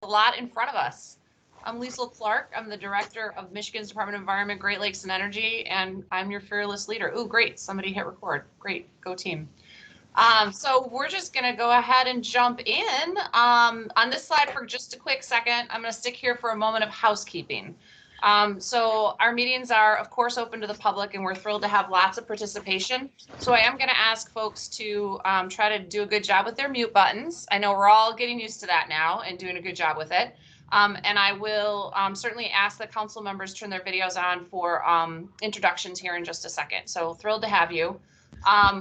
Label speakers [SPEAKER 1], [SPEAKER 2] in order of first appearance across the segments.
[SPEAKER 1] lot in front of us. I'm Liesl Clark. I'm the director of Michigan's Department of Environment, Great Lakes and Energy, and I'm your fearless leader. Ooh, great, somebody hit record. Great, go team. So we're just gonna go ahead and jump in. On this slide for just a quick second, I'm gonna stick here for a moment of housekeeping. So our meetings are, of course, open to the public, and we're thrilled to have lots of participation. So I am going to ask folks to try to do a good job with their mute buttons. I know we're all getting used to that now and doing a good job with it. And I will certainly ask the council members to turn their videos on for introductions here in just a second. So thrilled to have you.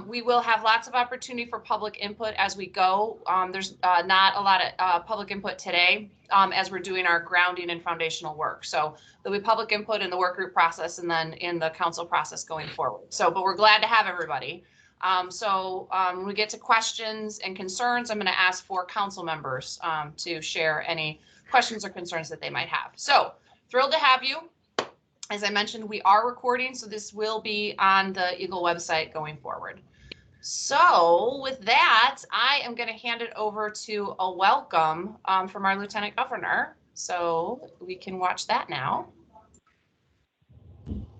[SPEAKER 1] We will have lots of opportunity for public input as we go. There's not a lot of public input today as we're doing our grounding and foundational work. So there'll be public input in the work group process and then in the council process going forward. So, but we're glad to have everybody. When we get to questions and concerns, I'm going to ask for council members to share any questions or concerns that they might have. So thrilled to have you. As I mentioned, we are recording, so this will be on the Eagle website going forward. So with that, I am going to hand it over to a welcome from our Lieutenant Governor. So we can watch that now.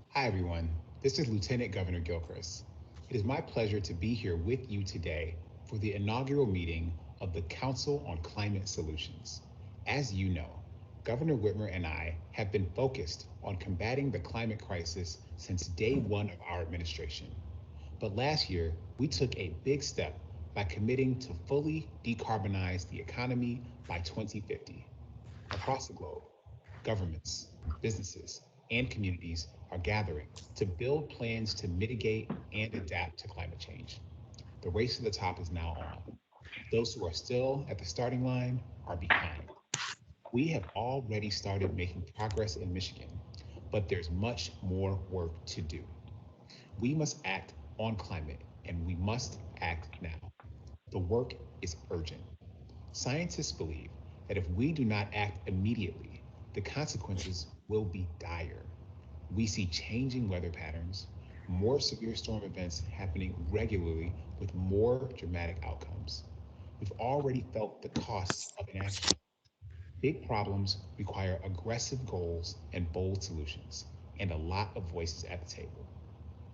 [SPEAKER 2] Hi, everyone. This is Lieutenant Governor Gilchrist. It is my pleasure to be here with you today for the inaugural meeting of the Council on Climate Solutions. As you know, Governor Whitmer and I have been focused on combating the climate crisis since day one of our administration. But last year, we took a big step by committing to fully decarbonize the economy by 2050. Across the globe, governments, businesses, and communities are gathering to build plans to mitigate and adapt to climate change. The race to the top is now on. Those who are still at the starting line are behind. We have already started making progress in Michigan, but there's much more work to do. We must act on climate, and we must act now. The work is urgent. Scientists believe that if we do not act immediately, the consequences will be dire. We see changing weather patterns, more severe storm events happening regularly with more dramatic outcomes. We've already felt the costs of inaction. Big problems require aggressive goals and bold solutions, and a lot of voices at the table.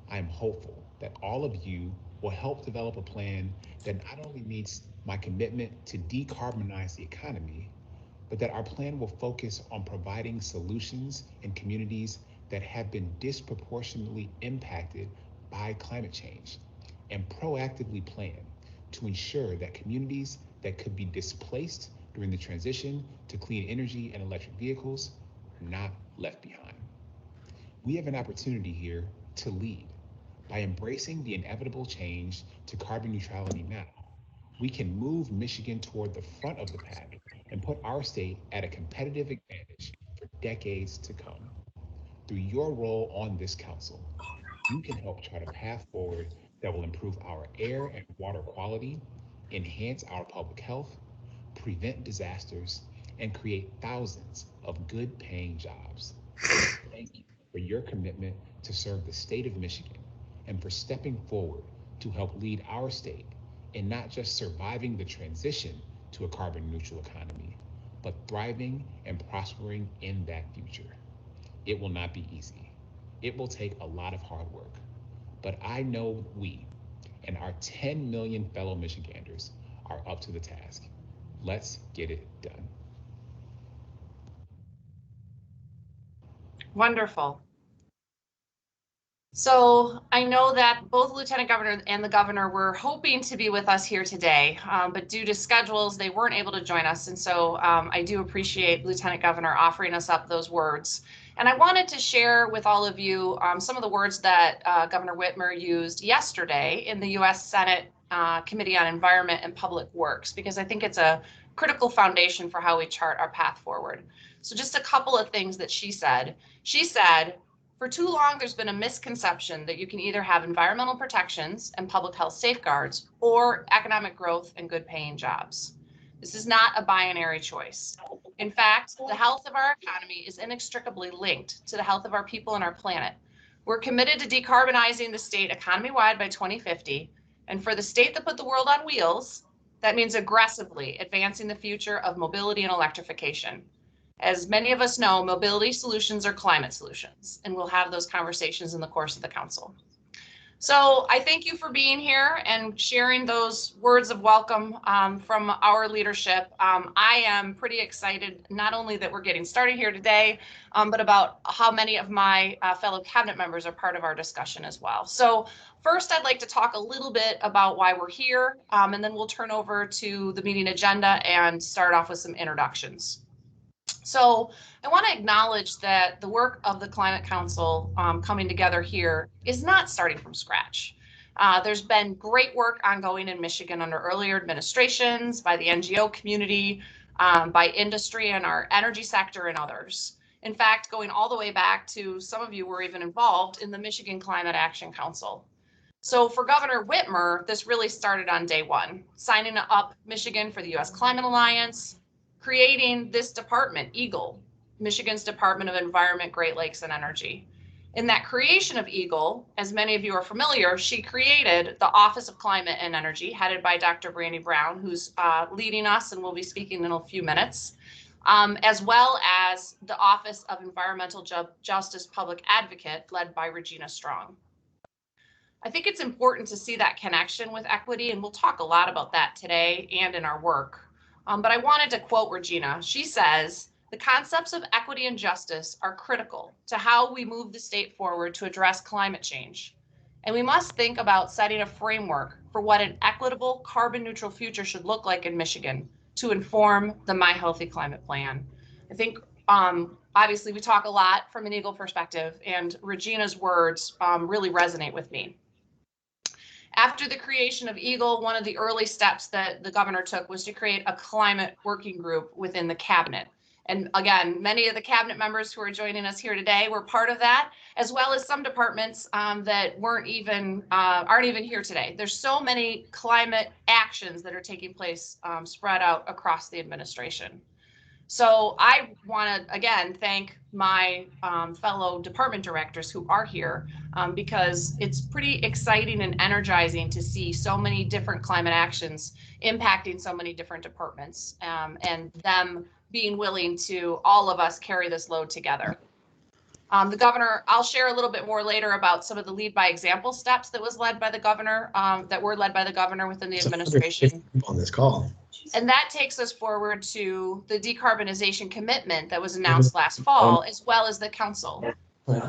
[SPEAKER 2] I am hopeful that all of you will help develop a plan that not only meets my commitment to decarbonize the economy, but that our plan will focus on providing solutions in communities that have been disproportionately impacted by climate change, and proactively plan to ensure that communities that could be displaced during the transition to clean energy and electric vehicles are not left behind. We have an opportunity here to lead. By embracing the inevitable change to carbon neutrality now, we can move Michigan toward the front of the pack and put our state at a competitive advantage for decades to come. Through your role on this council, you can help chart a path forward that will improve our air and water quality, enhance our public health, prevent disasters, and create thousands of good paying jobs. Thank you for your commitment to serve the state of Michigan and for stepping forward to help lead our state in not just surviving the transition to a carbon neutral economy, but thriving and prospering in that future. It will not be easy. It will take a lot of hard work, but I know we and our 10 million fellow Michiganders are up to the task. Let's get it done.
[SPEAKER 1] Wonderful. So I know that both Lieutenant Governor and the Governor were hoping to be with us here today, but due to schedules, they weren't able to join us. And so I do appreciate Lieutenant Governor offering us up those words. And I wanted to share with all of you some of the words that Governor Whitmer used yesterday in the U.S. Senate Committee on Environment and Public Works, because I think it's a critical foundation for how we chart our path forward. So just a couple of things that she said. She said, for too long, there's been a misconception that you can either have environmental protections and public health safeguards or economic growth and good paying jobs. This is not a binary choice. In fact, the health of our economy is inextricably linked to the health of our people and our planet. We're committed to decarbonizing the state economy-wide by 2050. And for the state that put the world on wheels, That means aggressively advancing the future of mobility and electrification. As many of us know, mobility solutions are climate solutions, and we'll have those conversations in the course of the council. So I thank you for being here and sharing those words of welcome from our leadership. I am pretty excited, not only that we're getting started here today, but about how many of my fellow cabinet members are part of our discussion as well. So first, I'd like to talk a little bit about why we're here, and then we'll turn over to the meeting agenda and start off with some introductions. So I want to acknowledge that the work of the Climate Council coming together here is not starting from scratch. There's been great work ongoing in Michigan under earlier administrations, by the NGO community, by industry and our energy sector and others. In fact, going all the way back to some of you were even involved in the Michigan Climate Action Council. So for Governor Whitmer, this really started on day one, signing up Michigan for the U.S. Climate Alliance, creating this department, EGLE, Michigan's Department of Environment, Great Lakes and Energy. In that creation of EGLE, as many of you are familiar, she created the Office of Climate and Energy, headed by Dr. Brandy Brown, who's leading us and will be speaking in a few minutes, as well as the Office of Environmental Justice Public Advocate, led by Regina Strong. I think it's important to see that connection with equity, and we'll talk a lot about that today and in our work. But I wanted to quote Regina. She says, "The concepts of equity and justice are critical to how we move the state forward to address climate change. And we must think about setting a framework for what an equitable, carbon neutral future should look like in Michigan to inform the My Healthy Climate Plan." I think obviously we talk a lot from an EGLE perspective, and Regina's words really resonate with me. After the creation of EGLE, one of the early steps that the governor took was to create a climate working group within the cabinet. And again, many of the cabinet members who are joining us here today were part of that, as well as some departments that aren't even here today. There's so many climate actions that are taking place spread out across the administration. So I want to, again, thank my fellow department directors who are here because it's pretty exciting and energizing to see so many different climate actions impacting so many different departments and them being willing to, all of us, carry this load together. The governor, I'll share a little bit more later about some of the lead by example steps that were led by the governor within the administration.
[SPEAKER 3] On this call.
[SPEAKER 1] And that takes us forward to the decarbonization commitment that was announced last fall, as well as the council.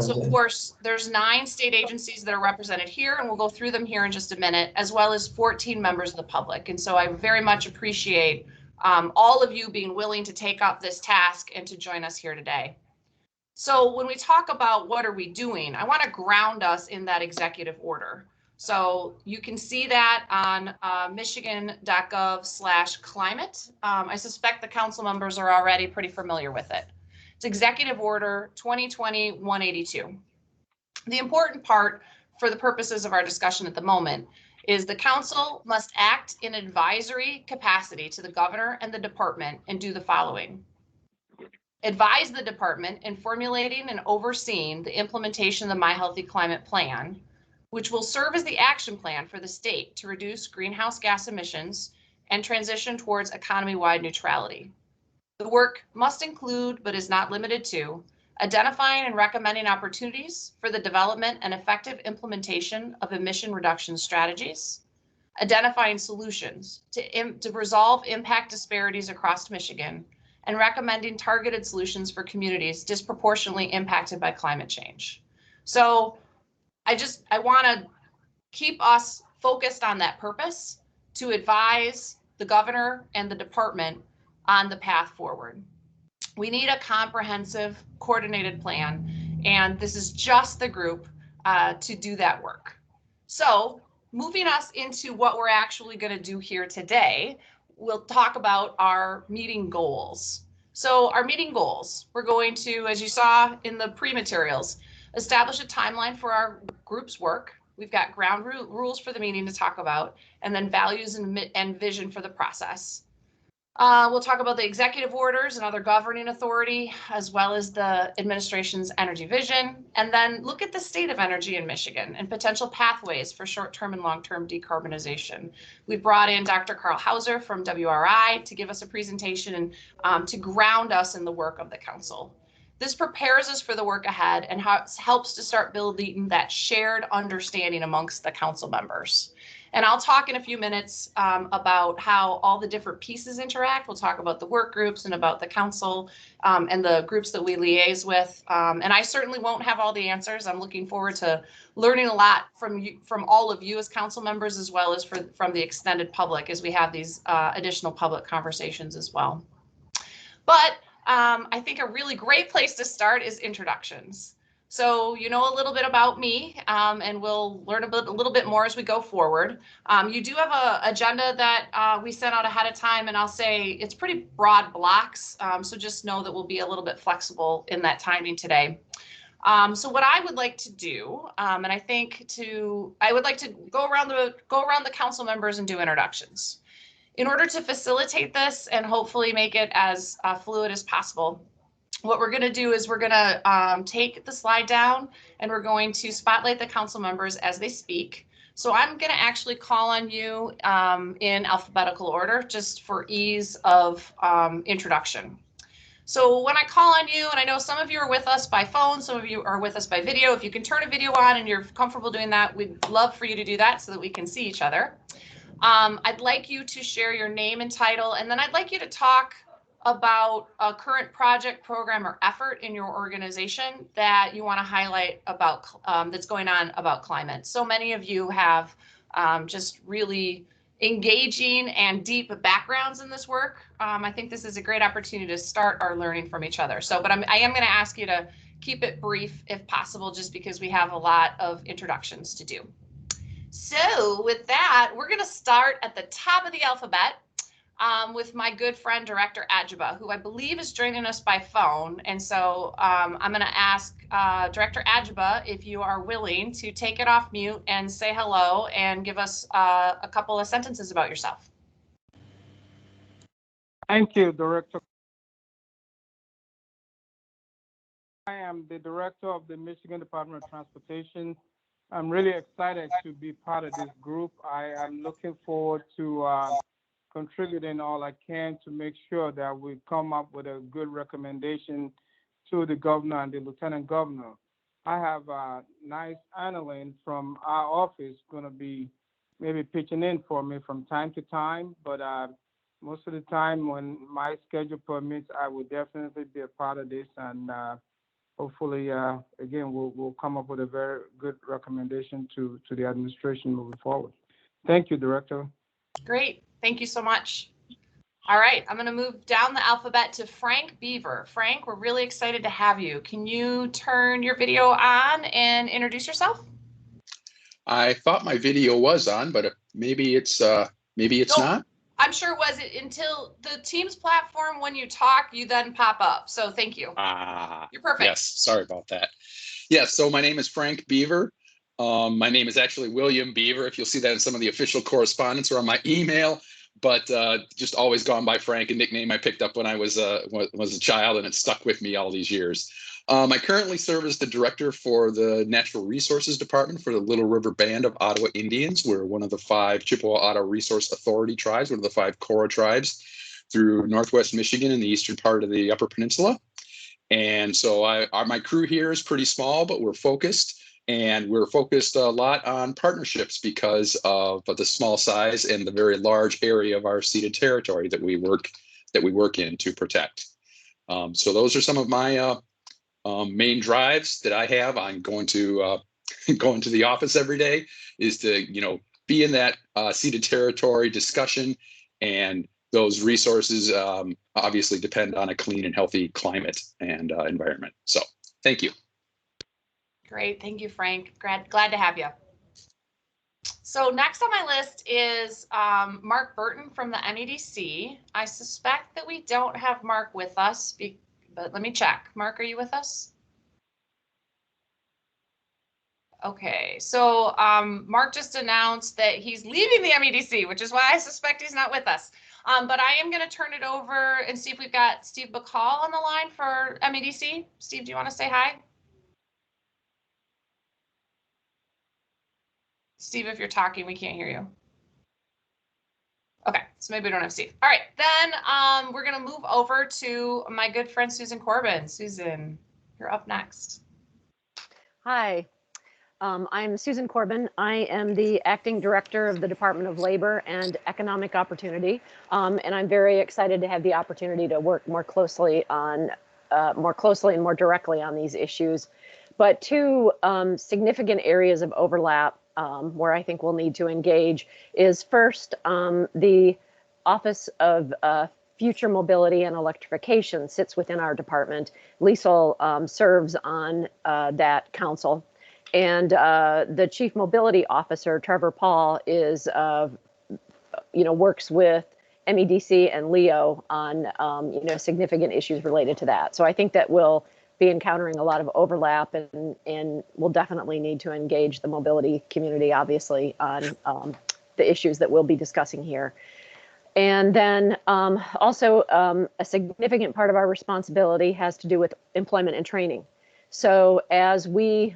[SPEAKER 1] So of course, there's 9 state agencies that are represented here, and we'll go through them here in just a minute, as well as 14 members of the public. And so I very much appreciate all of you being willing to take up this task and to join us here today. So when we talk about what are we doing, I want to ground us in that executive order. So you can see that on michigan.gov/climate. I suspect the council members are already pretty familiar with it. It's Executive Order 2020-182. The important part for the purposes of our discussion at the moment is the council must act in advisory capacity to the governor and the department and do the following. Advise the department in formulating and overseeing the implementation of the My Healthy Climate Plan, which will serve as the action plan for the state to reduce greenhouse gas emissions and transition towards economy-wide neutrality. The work must include, but is not limited to, identifying and recommending opportunities for the development and effective implementation of emission reduction strategies, identifying solutions to resolve impact disparities across Michigan, and recommending targeted solutions for communities disproportionately impacted by climate change. So I want to keep us focused on that purpose to advise the governor and the department on the path forward. We need a comprehensive, coordinated plan, and this is just the group to do that work. So moving us into what we're actually going to do here today, we'll talk about our meeting goals. So our meeting goals, we're going to, as you saw in the pre-materials, establish a timeline for our group's work. We've got ground rules for the meeting to talk about, and then values and vision for the process. We'll talk about the executive orders and other governing authority, as well as the administration's energy vision, and then look at the state of energy in Michigan and potential pathways for short-term and long-term decarbonization. We've brought in Dr. Carl Hauser from WRI to give us a presentation and to ground us in the work of the council. This prepares us for the work ahead and helps to start building that shared understanding amongst the council members. And I'll talk in a few minutes about how all the different pieces interact. We'll talk about the work groups and about the council and the groups that we liaise with. And I certainly won't have all the answers. I'm looking forward to learning a lot from all of you as council members, as well as from the extended public as we have these additional public conversations as well. But I think a really great place to start is introductions. So you know a little bit about me, and we'll learn a little bit more as we go forward. You do have an agenda that we sent out ahead of time, and I'll say it's pretty broad blocks. So just know that we'll be a little bit flexible in that timing today. So what I would like to do, and I would like to go around the council members and do introductions. In order to facilitate this and hopefully make it as fluid as possible, what we're going to do is we're going to take the slide down and we're going to spotlight the council members as they speak. So I'm going to actually call on you in alphabetical order just for ease of introduction. So when I call on you, and I know some of you are with us by phone, some of you are with us by video. If you can turn a video on and you're comfortable doing that, we'd love for you to do that so that we can see each other. I'd like you to share your name and title, and then I'd like you to talk about a current project, program, or effort in your organization that you want to highlight about that's going on about climate. So many of you have just really engaging and deep backgrounds in this work. I think this is a great opportunity to start our learning from each other. So, but I am going to ask you to keep it brief if possible, just because we have a lot of introductions to do. So with that, we're going to start at the top of the alphabet with my good friend, Director Adjuba, who I believe is joining us by phone. And so I'm going to ask Director Adjuba if you are willing to take it off mute and say hello and give us a couple of sentences about yourself.
[SPEAKER 3] Thank you, Director. I am the Director of the Michigan Department of Transportation. I'm really excited to be part of this group. I am looking forward to contributing all I can to make sure that we come up with a good recommendation to the governor and the lieutenant governor. I have nice Annalyn from our office going to be maybe pitching in for me from time to time, but most of the time when my schedule permits, I will definitely be a part of this, and hopefully, again, we'll come up with a very good recommendation to the administration moving forward. Thank you, Director.
[SPEAKER 1] Great. Thank you so much. All right. I'm going to move down the alphabet to Frank Beaver. Frank, we're really excited to have you. Can you turn your video on and introduce yourself?
[SPEAKER 4] I thought my video was on, but maybe it's not.
[SPEAKER 1] I'm sure it was until the Teams platform. When you talk, you then pop up. So thank you. You're perfect.
[SPEAKER 4] Yes, sorry about that. Yes, so my name is Frank Beaver. My name is actually William Beaver. If you'll see that in some of the official correspondence or on my email, but just always gone by Frank, a nickname I picked up when I was a child, and it stuck with me all these years. I currently serve as the director for the Natural Resources Department for the Little River Band of Ottawa Indians. We're one of the 5 Chippewa-Ottawa Resource Authority tribes, one of the 5 Cora tribes through Northwest Michigan and the eastern part of the Upper Peninsula. And so my crew here is pretty small, but we're focused. And we're focused a lot on partnerships because of the small size and the very large area of our ceded territory that we work in to protect. So those are some of my main drives that I have on going to the office every day, is to be in that ceded territory discussion, and those resources obviously depend on a clean and healthy climate and environment. So thank you.
[SPEAKER 1] Great. Thank you, Frank. Glad to have you. So next on my list is Mark Burton from the MEDC. I suspect that we don't have Mark with us, but let me check. Mark, are you with us? Okay, so Mark just announced that he's leaving the MEDC, which is why I suspect he's not with us. But I am going to turn it over and see if we've got Steve Bacall on the line for MEDC. Steve, do you want to say hi? Steve, if you're talking, we can't hear you. Okay, so maybe we don't have Steve. All right, then we're going to move over to my good friend, Susan Corbin. Susan, you're up next.
[SPEAKER 5] Hi, I'm Susan Corbin. I am the Acting Director of the Department of Labor and Economic Opportunity, and I'm very excited to have the opportunity to work more closely and more directly on these issues. But two significant areas of overlap where I think we'll need to engage is first the Office of Future Mobility and Electrification sits within our department. Liesl serves on that council. And the Chief Mobility Officer, Trevor Paul, is, works with MEDC and LEO on, significant issues related to that. So I think that we'll be encountering a lot of overlap, and we'll definitely need to engage the mobility community, obviously, on the issues that we'll be discussing here. And then also a significant part of our responsibility has to do with employment and training. So as we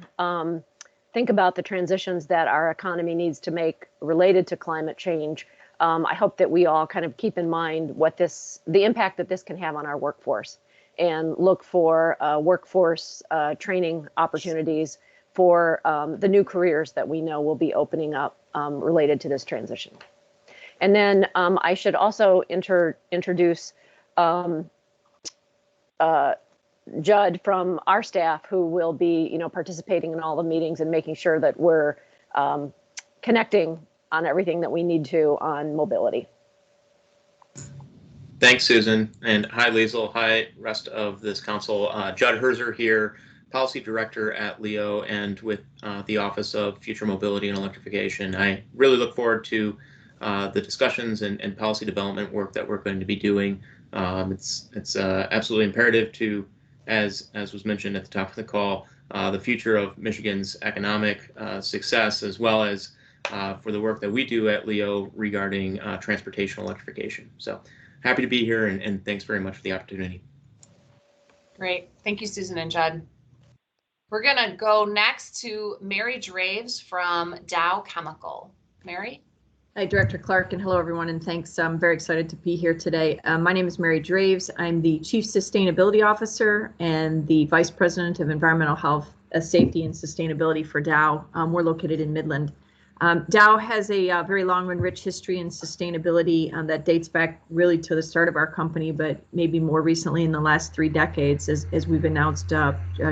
[SPEAKER 5] think about the transitions that our economy needs to make related to climate change, I hope that we all kind of keep in mind the impact that this can have on our workforce, and look for workforce training opportunities for the new careers that we know will be opening up related to this transition. And then I should also introduce Judd from our staff, who will be, participating in all the meetings and making sure that we're connecting on everything that we need to on mobility.
[SPEAKER 6] Thanks, Susan. And hi, Liesl. Hi, rest of this council. Judd Herzer here, Policy Director at LEO and with the Office of Future Mobility and Electrification. I really look forward to the discussions and policy development work that we're going to be doing. It's absolutely imperative to, as was mentioned at the top of the call, the future of Michigan's economic success, as well as for the work that we do at LEO regarding transportation electrification. So happy to be here, and thanks very much for the opportunity.
[SPEAKER 1] Great. Thank you, Susan and Judd. We're going to go next to Mary Draves from Dow Chemical. Mary?
[SPEAKER 7] Hi, Director Clark, and hello, everyone, and thanks. I'm very excited to be here today. My name is Mary Draves. I'm the Chief Sustainability Officer and the Vice President of Environmental Health, Safety, and Sustainability for Dow. We're located in Midland. Dow has a very long and rich history in sustainability that dates back really to the start of our company, but maybe more recently in the last 3 decades, as we've announced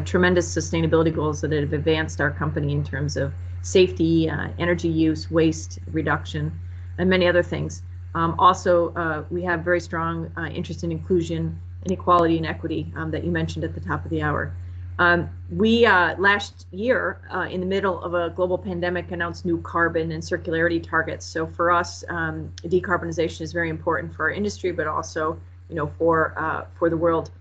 [SPEAKER 7] tremendous sustainability goals that have advanced our company in terms of safety, energy use, waste reduction, and many other things. Also, we have very strong interest in inclusion, inequality, and equity that you mentioned at the top of the hour. We last year, in the middle of a global pandemic, announced new carbon and circularity targets. So for us, decarbonization is very important for our industry, but also, for the world.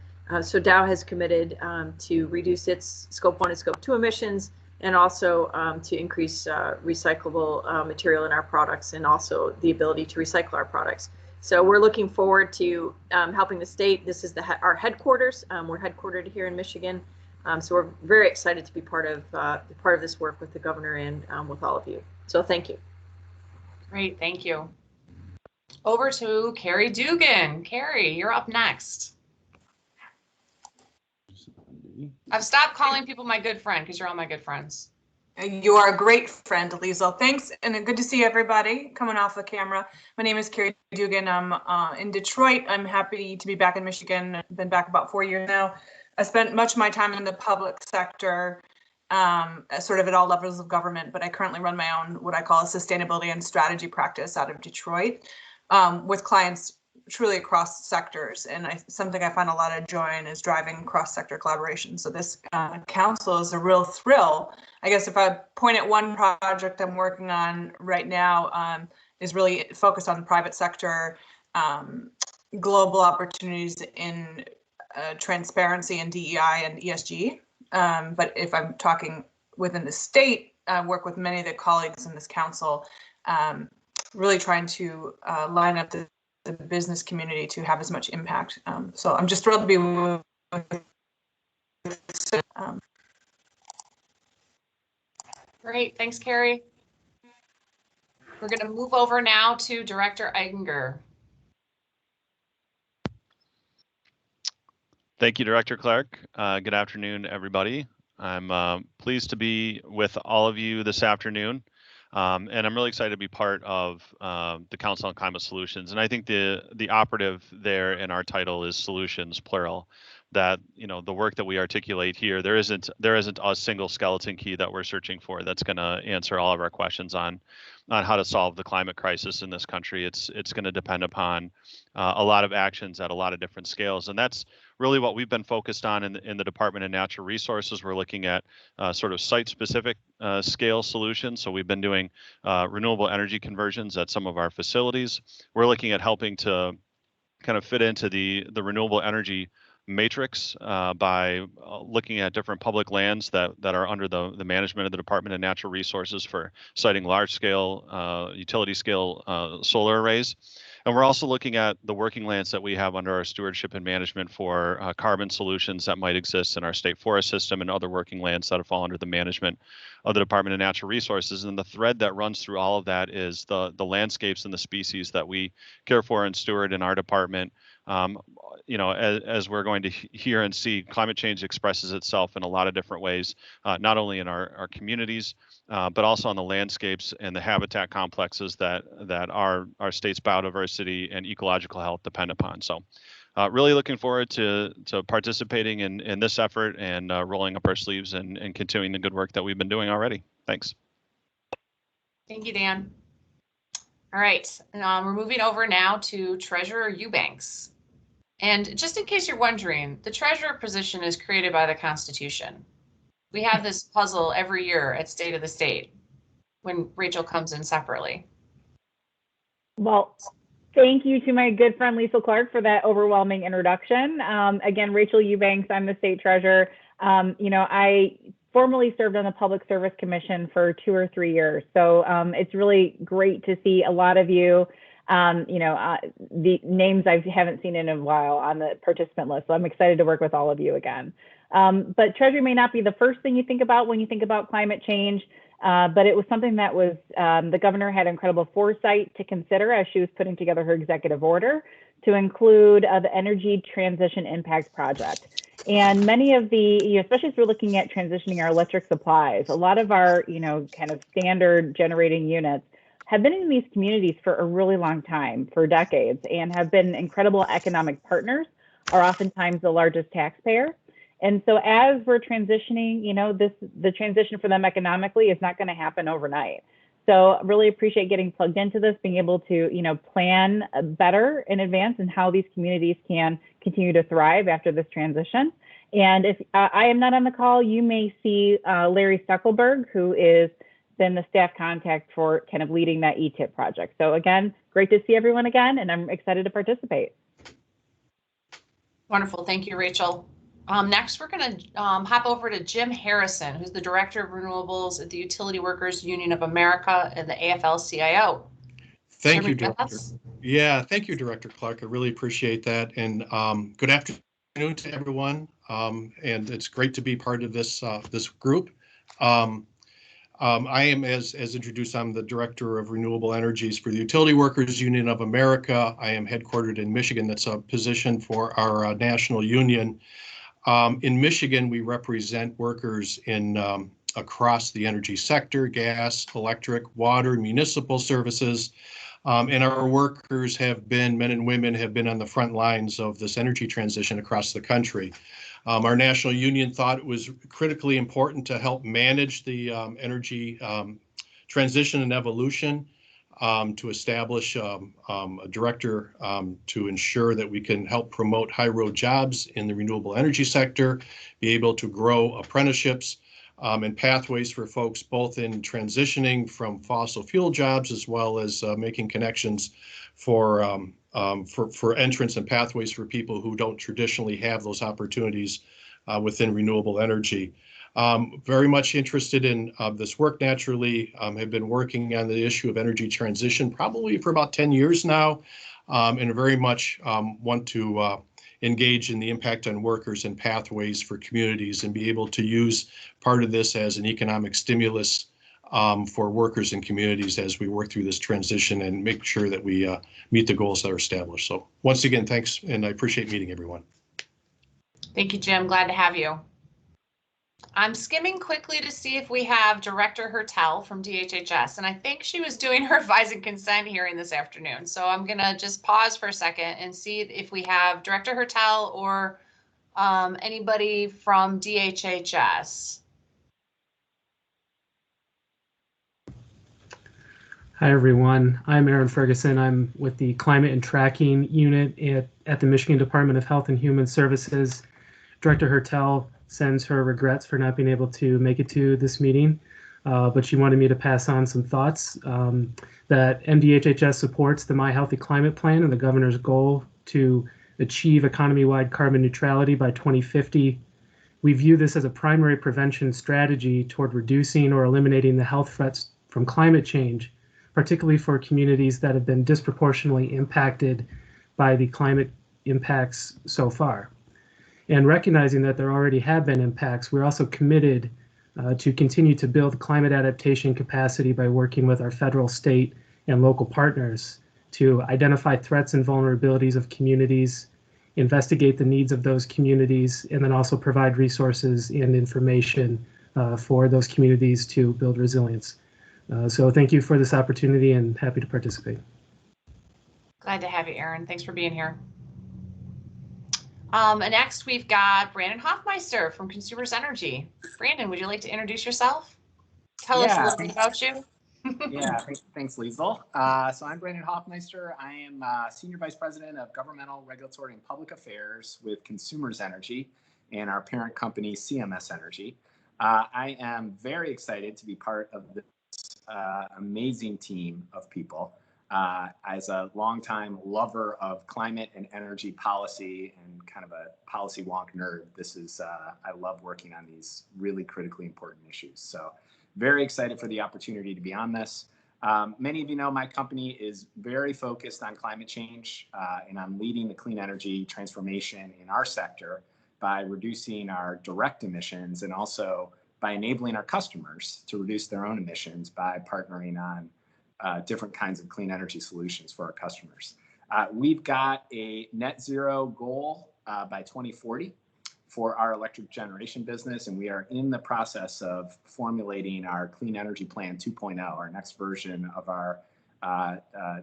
[SPEAKER 7] So Dow has committed to reduce its Scope 1 and Scope 2 emissions, and also to increase recyclable material in our products, and also the ability to recycle our products. So we're looking forward to helping the state. This is our headquarters. We're headquartered here in Michigan. So we're very excited to be part of this work with the governor and with all of you. So thank you.
[SPEAKER 1] Great, thank you. Over to Carrie Dugan. Carrie, you're up next. I've stopped calling people my good friend because you're all my good friends.
[SPEAKER 8] You are a great friend, Liesl. Thanks, and good to see everybody coming off the camera. My name is Carrie Dugan. I'm in Detroit. I'm happy to be back in Michigan. I've been back about 4 years now. I spent much of my time in the public sector, sort of at all levels of government, but I currently run my own, what I call a sustainability and strategy practice out of Detroit, with clients truly across sectors. And something I find a lot of joy in is driving cross-sector collaboration. So this council is a real thrill. I guess if I point at one project I'm working on right now, is really focused on the private sector, global opportunities in transparency and DEI and ESG. But if I'm talking within the state, I work with many of the colleagues in this council, really trying to line up the the business community to have as much impact. So I'm just thrilled to be with
[SPEAKER 1] Great, thanks, Carrie. We're going to move over now to Director Eichinger.
[SPEAKER 9] Thank you, Director Clark. Good afternoon, everybody. I'm pleased to be with all of you this afternoon, and I'm really excited to be part of the Council on Climate Solutions. And I think the operative there in our title is solutions, plural. That, you know, the work that we articulate here, there isn't a single skeleton key that we're searching for that's going to answer all of our questions on how to solve the climate crisis in this country. It's going to depend upon a lot of actions at a lot of different scales, and that's really what we've been focused on in the Department of Natural Resources. We're looking at sort of site-specific scale solutions. So we've been doing renewable energy conversions at some of our facilities. We're looking at helping to kind of fit into the renewable energy matrix by looking at different public lands that are under the management of the Department of Natural Resources for siting large-scale, utility-scale solar arrays. And we're also looking at the working lands that we have under our stewardship and management for carbon solutions that might exist in our state forest system and other working lands that fall under the management of the Department of Natural Resources. And the thread that runs through all of that is the landscapes and the species that we care for and steward in our department. You know, as we're going to hear and see, climate change expresses itself in a lot of different ways, not only in our communities, but also on the landscapes and the habitat complexes that our state's biodiversity and ecological health depend upon. So really looking forward to participating in this effort and rolling up our sleeves and continuing the good work that we've been doing already. Thanks.
[SPEAKER 1] Thank you, Dan. All right, we're moving over now to Treasurer Eubanks. And just in case you're wondering, the treasurer position is created by the Constitution. We have this puzzle every year at State of the State when Rachel comes in separately.
[SPEAKER 10] Well, thank you to my good friend Liesl Clark for that overwhelming introduction. Again, Rachel Eubanks, I'm the state treasurer. You know, I formerly served on the Public Service Commission for 2 or 3 years. So it's really great to see a lot of you. You know, the names I haven't seen in a while on the participant list. So I'm excited to work with all of you again. But Treasury may not be the first thing you think about when you think about climate change, but it was something that was, the governor had incredible foresight to consider as she was putting together her executive order to include the Energy Transition Impact Project. And many of the, you know, especially as we're looking at transitioning our electric supplies, a lot of our, you know, kind of standard generating units have been in these communities for a really long time, for decades, and have been incredible economic partners, are oftentimes the largest taxpayer. And so as we're transitioning, you know, the transition for them economically is not going to happen overnight. So really appreciate getting plugged into this, being able to, you know, plan better in advance and how these communities can continue to thrive after this transition. And if I am not on the call, you may see Larry Stuckelberg, who is been the staff contact for kind of leading that ETIP project. So again, great to see everyone again, and I'm excited to participate.
[SPEAKER 1] Wonderful, thank you, Rachel. Next, we're going to hop over to Jim Harrison, who's the Director of Renewables at the Utility Workers Union of America and the AFL-CIO.
[SPEAKER 11] Thank you, Director. Yeah, thank you, Director Clark. I really appreciate that. And good afternoon to everyone. And it's great to be part of this group. I am, as introduced, I'm the Director of Renewable Energies for the Utility Workers Union of America. I am headquartered in Michigan. That's a position for our national union. In Michigan, we represent workers in across the energy sector, gas, electric, water, municipal services. And our workers have been, men and women have been on the front lines of this energy transition across the country. Our national union thought it was critically important to help manage the energy transition and evolution, to establish a director to ensure that we can help promote high road jobs in the renewable energy sector, be able to grow apprenticeships and pathways for folks both in transitioning from fossil fuel jobs as well as making connections for entrance and pathways for people who don't traditionally have those opportunities within renewable energy. Very much interested in this work naturally, have been working on the issue of energy transition probably for about 10 years now. and very much want to engage in the impact on workers and pathways for communities and be able to use part of this as an economic stimulus for workers and communities as we work through this transition and make sure that we meet the goals that are established. So once again, thanks, and I appreciate meeting everyone.
[SPEAKER 1] Thank you, Jim. Glad to have you. I'm skimming quickly to see if we have Director Hertel from DHHS, and I think she was doing her advise and consent hearing this afternoon. So I'm gonna just pause for a second and see if we have Director Hertel or anybody from DHHS.
[SPEAKER 12] Hi, everyone. I'm Aaron Ferguson. I'm with the Climate and Tracking Unit at the Michigan Department of Health and Human Services. Director Hertel sends her regrets for not being able to make it to this meeting, but she wanted me to pass on some thoughts that MDHHS supports the My Healthy Climate Plan and the governor's goal to achieve economy-wide carbon neutrality by 2050. We view this as a primary prevention strategy toward reducing or eliminating the health threats from climate change, particularly for communities that have been disproportionately impacted by the climate impacts so far. And recognizing that there already have been impacts, we're also committed to continue to build climate adaptation capacity by working with our federal, state, and local partners to identify threats and vulnerabilities of communities, investigate the needs of those communities, and then also provide resources and information for those communities to build resilience. So thank you for this opportunity and happy to participate.
[SPEAKER 1] Glad to have you, Aaron. Thanks for being here. And next we've got Brandon Hoffmeister from Consumers Energy. Brandon, would you like to introduce yourself? Tell us a little bit about you.
[SPEAKER 13] Yeah, thanks, Liesl. So I'm Brandon Hoffmeister. I am Senior Vice President of Governmental, Regulatory, and Public Affairs with Consumers Energy and our parent company, CMS Energy. I am very excited to be part of this amazing team of people. As a longtime lover of climate and energy policy and kind of a policy wonk nerd, this is, I love working on these really critically important issues. So very excited for the opportunity to be on this. Many of you know my company is very focused on climate change, and I'm leading the clean energy transformation in our sector by reducing our direct emissions and also by enabling our customers to reduce their own emissions by partnering on different kinds of clean energy solutions for our customers. We've got a net zero goal by 2040 for our electric generation business, and we are in the process of formulating our Clean Energy Plan 2.0, our next version of our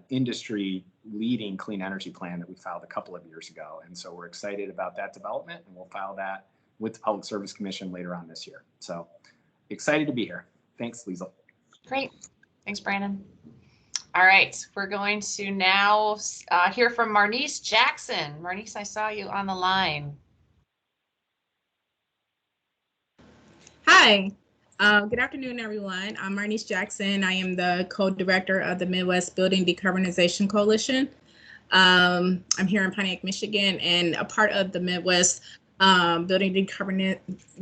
[SPEAKER 13] industry-leading clean energy plan that we filed a couple of years ago. And so we're excited about that development, and we'll file that with the Public Service Commission later on this year. So excited to be here. Thanks, Liesl.
[SPEAKER 1] Great. Thanks, Brandon. All right, we're going to now hear from Marnice Jackson. Marnice, I saw you on the line.
[SPEAKER 14] Hi, good afternoon, everyone. I'm Marnice Jackson. I am the co-director of the Midwest Building Decarbonization Coalition. I'm here in Pontiac, Michigan, and a part of the Midwest Building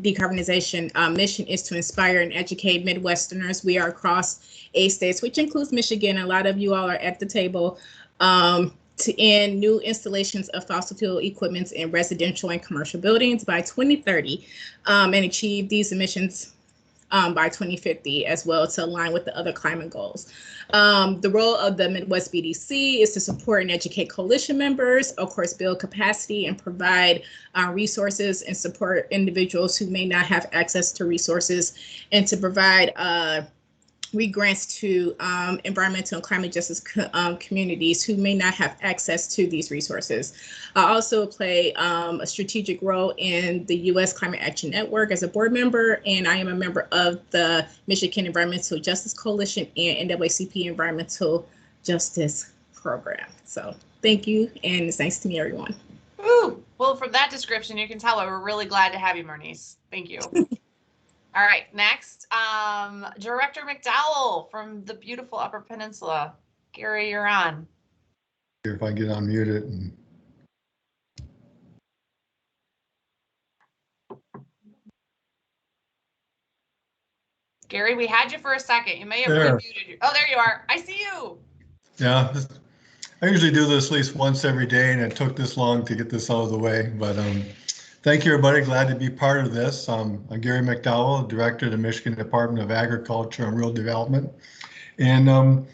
[SPEAKER 14] Decarbonization mission is to inspire and educate Midwesterners. We are across 8 states, which includes Michigan. A lot of you all are at the table to end new installations of fossil fuel equipment in residential and commercial buildings by 2030 and achieve these emissions by 2050 as well to align with the other climate goals. The role of the Midwest BDC is to support and educate coalition members, of course, build capacity and provide resources and support individuals who may not have access to resources, and to provide grants to environmental and climate justice communities who may not have access to these resources. I also play a strategic role in the U.S. Climate Action Network as a board member, and I am a member of the Michigan Environmental Justice Coalition and NAACP Environmental Justice Program. So thank you, and it's nice to meet everyone.
[SPEAKER 1] Ooh, well, from that description, you can tell we're really glad to have you, Marnice. Thank you. All right, next, Director McDowell from the beautiful Upper Peninsula. Gary, you're on.
[SPEAKER 15] If I get unmuted. And...
[SPEAKER 1] Gary, we had you for a second. You may have remuted you. Oh, there you are. I see you.
[SPEAKER 15] Yeah, I usually do this at least once every day, and it took this long to get this out of the way. But thank you, everybody. Glad to be part of this. I'm Gary McDowell, Director of the Michigan Department of Agriculture and Rural Development. And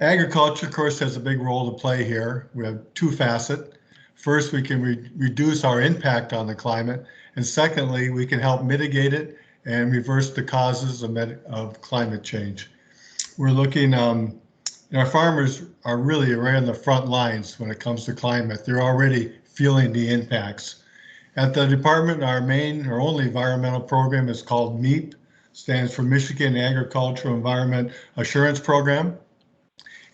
[SPEAKER 15] agriculture, of course, has a big role to play here. We have two facets. First, we can reduce our impact on the climate. And secondly, we can help mitigate it and reverse the causes of climate change. We're looking, our farmers are really right on the front lines when it comes to climate. They're already feeling the impacts. At the department, our only environmental program is called MEAP, stands for Michigan Agricultural Environment Assurance Program.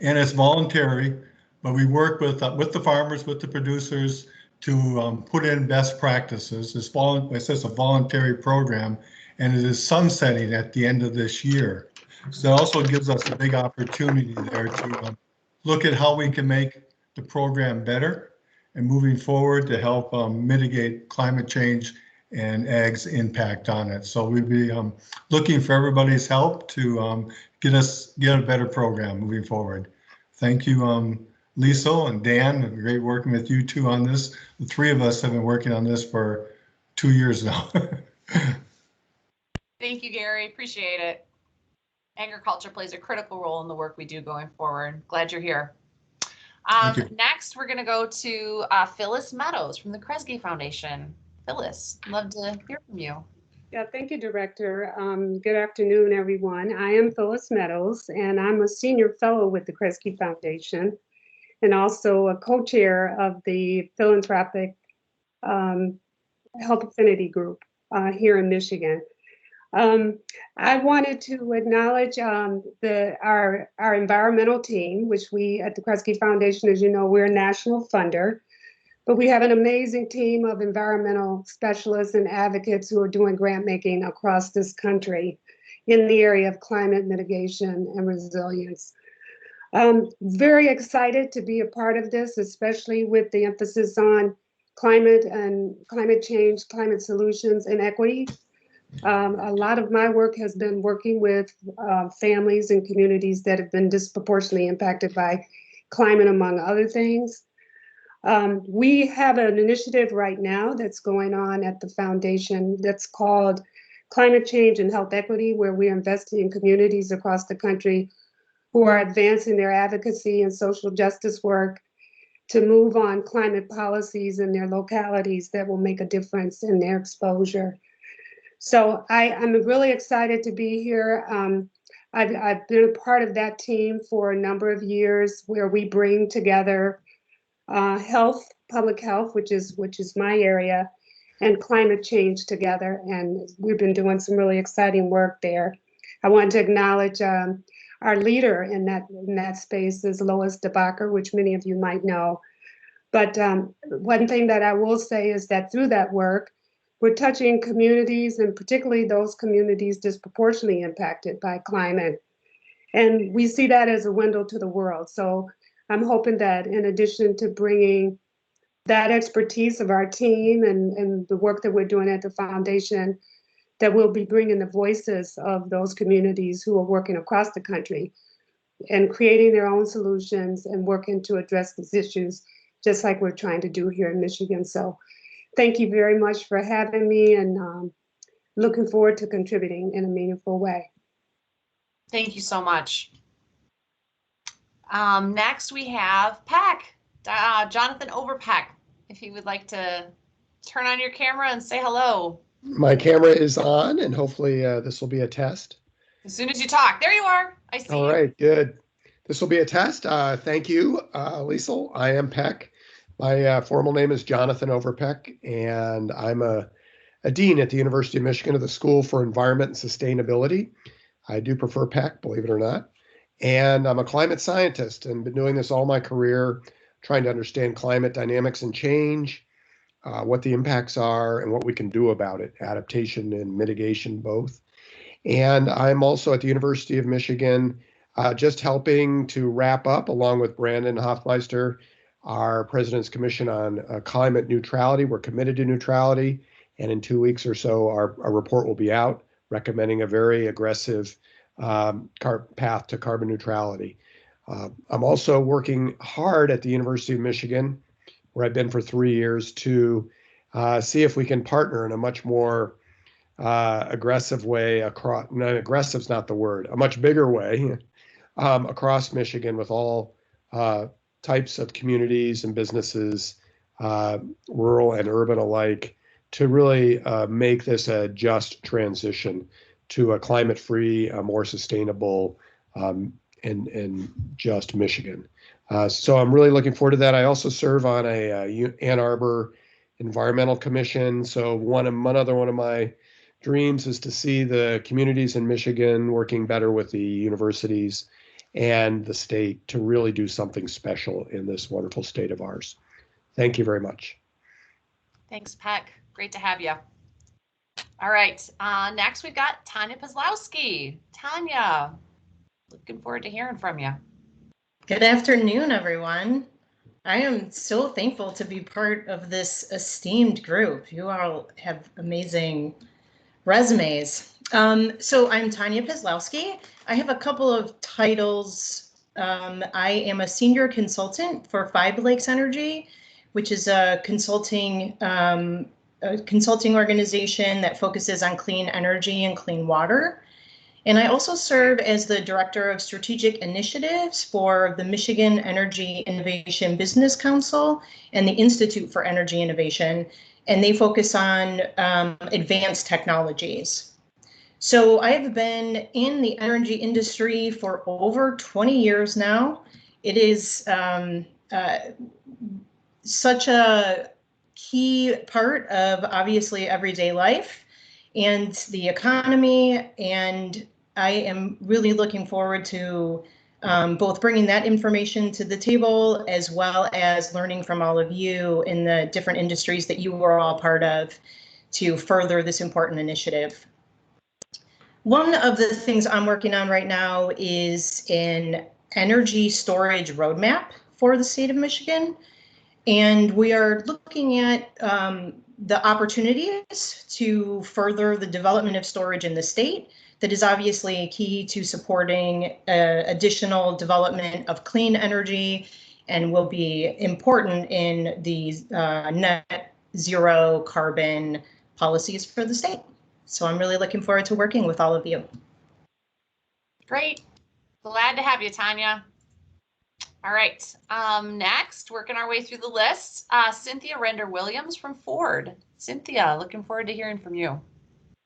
[SPEAKER 15] And it's voluntary, but we work with the farmers, with the producers to put in best practices. It's a voluntary program, and it is sunsetting at the end of this year. So that also gives us a big opportunity there to look at how we can make the program better and moving forward to help mitigate climate change and ag's impact on it. So we'd be looking for everybody's help to get a better program moving forward. Thank you, Liesl and Dan. Great working with you two on this. The three of us have been working on this for 2 years now.
[SPEAKER 1] Thank you, Gary. Appreciate it. Agriculture plays a critical role in the work we do going forward. Glad you're here. Next, we're going to go to Phyllis Meadows from the Kresge Foundation. Phyllis, love to hear from you.
[SPEAKER 16] Yeah, thank you, Director. Good afternoon, everyone. I am Phyllis Meadows, and I'm a senior fellow with the Kresge Foundation and also a co-chair of the Philanthropic Health Affinity Group here in Michigan. I wanted to acknowledge our environmental team, which we at the Kresge Foundation, as you know, we're a national funder, but we have an amazing team of environmental specialists and advocates who are doing grant making across this country in the area of climate mitigation and resilience. Very excited to be a part of this, especially with the emphasis on climate and climate change, climate solutions, and equity. A lot of my work has been working with families and communities that have been disproportionately impacted by climate, among other things. We have an initiative right now that's going on at the foundation that's called Climate Change and Health Equity, where we're investing in communities across the country who are advancing their advocacy and social justice work to move on climate policies in their localities that will make a difference in their exposure. So I'm really excited to be here. I've been a part of that team for a number of years where we bring together health, public health, which is my area, and climate change together. And we've been doing some really exciting work there. I want to acknowledge our leader in that space is Lois DeBacher, which many of you might know. But one thing that I will say is that through that work, we're touching communities, and particularly those communities disproportionately impacted by climate. And we see that as a window to the world. So I'm hoping that in addition to bringing that expertise of our team and the work that we're doing at the foundation, that we'll be bringing the voices of those communities who are working across the country and creating their own solutions and working to address these issues, just like we're trying to do here in Michigan. So thank you very much for having me, and looking forward to contributing in a meaningful way.
[SPEAKER 1] Thank you so much. Next, we have Peck, Jonathan Overpeck, if you would like to turn on your camera and say hello.
[SPEAKER 17] My camera is on, and hopefully this will be a test.
[SPEAKER 1] As soon as you talk. There you are. I see
[SPEAKER 17] All
[SPEAKER 1] you.
[SPEAKER 17] right, good. This will be a test. Thank you, Liesl. I am Peck. My formal name is Jonathan Overpeck, and I'm a dean at the University of Michigan of the School for Environment and Sustainability. I do prefer Peck, believe it or not. And I'm a climate scientist and been doing this all my career, trying to understand climate dynamics and change, what the impacts are and what we can do about it, adaptation and mitigation both. And I'm also at the University of Michigan, just helping to wrap up, along with Brandon Hofmeister, our President's Commission on Climate Neutrality. We're committed to neutrality, and in 2 weeks or so, our report will be out recommending a very aggressive path to carbon neutrality. I'm also working hard at the University of Michigan, where I've been for 3 years, to see if we can partner in a much more aggressive way across, no, aggressive is not the word, a much bigger way across Michigan with all types of communities and businesses, rural and urban alike, to really make this a just transition to a climate-free, more sustainable, and just Michigan. So I'm really looking forward to that. I also serve on a Ann Arbor Environmental Commission. So one of my dreams is to see the communities in Michigan working better with the universities and the state to really do something special in this wonderful state of ours. Thank you very much.
[SPEAKER 1] Thanks, Peck. Great to have you. All right, next we've got Tanya Pozlowski. Tanya, looking forward to hearing from you.
[SPEAKER 18] Good afternoon, everyone. I am so thankful to be part of this esteemed group. You all have amazing resumes. So I'm Tanya Pozlowski. I have a couple of titles. I am a senior consultant for Five Lakes Energy, which is a consulting organization that focuses on clean energy and clean water. And I also serve as the Director of Strategic Initiatives for the Michigan Energy Innovation Business Council and the Institute for Energy Innovation, and they focus on advanced technologies. So I have been in the energy industry for over 20 years now. It is such a key part of obviously everyday life and the economy, and I am really looking forward to both bringing that information to the table as well as learning from all of you in the different industries that you were all part of to further this important initiative. One of the things I'm working on right now is an energy storage roadmap for the state of Michigan. And we are looking at the opportunities to further the development of storage in the state. That is obviously key to supporting additional development of clean energy and will be important in the net zero carbon policies for the state. So I'm really looking forward to working with all of you.
[SPEAKER 1] Great. Glad to have you, Tanya. All right, next, working our way through the list, Cynthia Render-Williams from Ford. Cynthia, looking forward to hearing from you.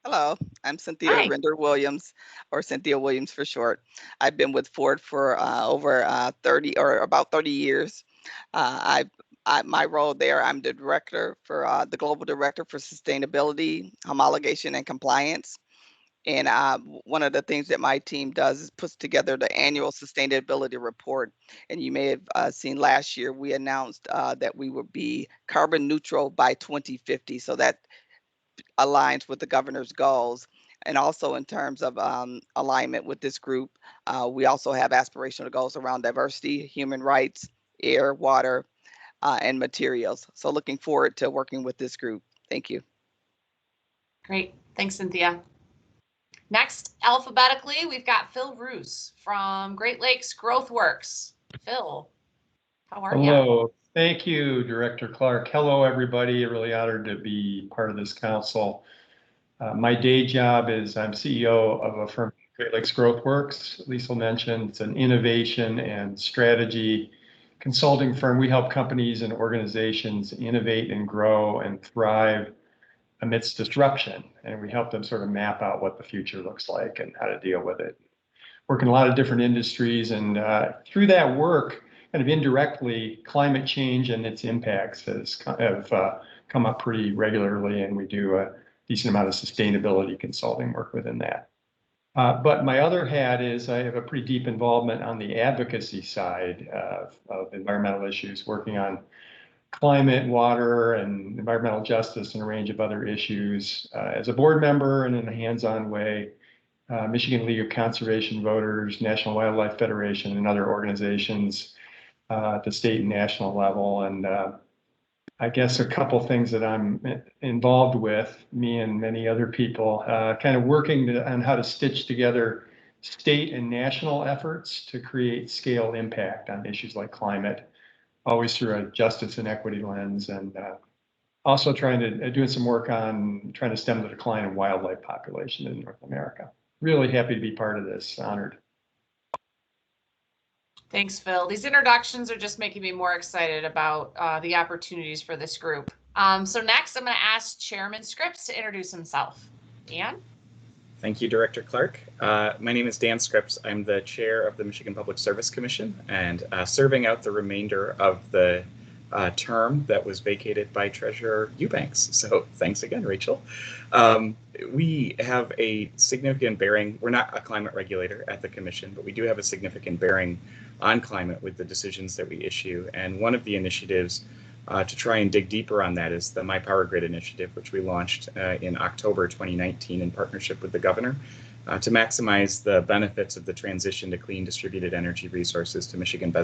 [SPEAKER 19] Hello, I'm Cynthia Render-Williams, or Cynthia Williams for short. I've been with Ford for about 30 years. My role there, I'm the director for the global director for sustainability, homologation, and compliance. And one of the things that my team does is puts together the annual sustainability report. And you may have seen last year, we announced that we would be carbon neutral by 2050. So that aligns with the governor's goals. And also in terms of alignment with this group, we also have aspirational goals around diversity, human rights, air, water, and materials. So looking forward to working with this group. Thank you.
[SPEAKER 1] Great. Thanks, Cynthia. Next, alphabetically, we've got Phil Roos from Great Lakes Growth Works. Phil, how are you?
[SPEAKER 20] Hello. Thank you, Director Clark. Hello, everybody. Really honored to be part of this council. My day job is I'm CEO of a firm, Great Lakes Growth Works. Liesl mentioned it's an innovation and strategy consulting firm. We help companies and organizations innovate and grow and thrive amidst disruption. And we help them sort of map out what the future looks like and how to deal with it. Work in a lot of different industries, and through that work, kind of indirectly, climate change and its impacts have come up pretty regularly, and we do a decent amount of sustainability consulting work within that. But my other hat is I have a pretty deep involvement on the advocacy side of environmental issues, working on climate, water, and environmental justice, and a range of other issues as a board member and in a hands-on way. Michigan League of Conservation Voters, National Wildlife Federation, and other organizations at the state and national level. And I guess a couple things that I'm involved with, me and many other people, kind of working on how to stitch together state and national efforts to create scale impact on issues like climate, always through a justice and equity lens, and also doing some work on trying to stem the decline in wildlife population in North America. Really happy to be part of this, honored.
[SPEAKER 1] Thanks, Phil. These introductions are just making me more excited about the opportunities for this group. So next, I'm going to ask Chairman Scripps to introduce himself. Dan?
[SPEAKER 21] Thank you, Director Clark. My name is Dan Scripps. I'm the chair of the Michigan Public Service Commission and serving out the remainder of the term that was vacated by Treasurer Eubanks. So thanks again, Rachel. We have a significant bearing. We're not a climate regulator at the commission, but we do have a significant bearing on climate with the decisions that we issue. And one of the initiatives to try and dig deeper on that is the My Power Grid initiative, which we launched in October 2019 in partnership with the governor to maximize the benefits of the transition to clean distributed energy resources to Michigan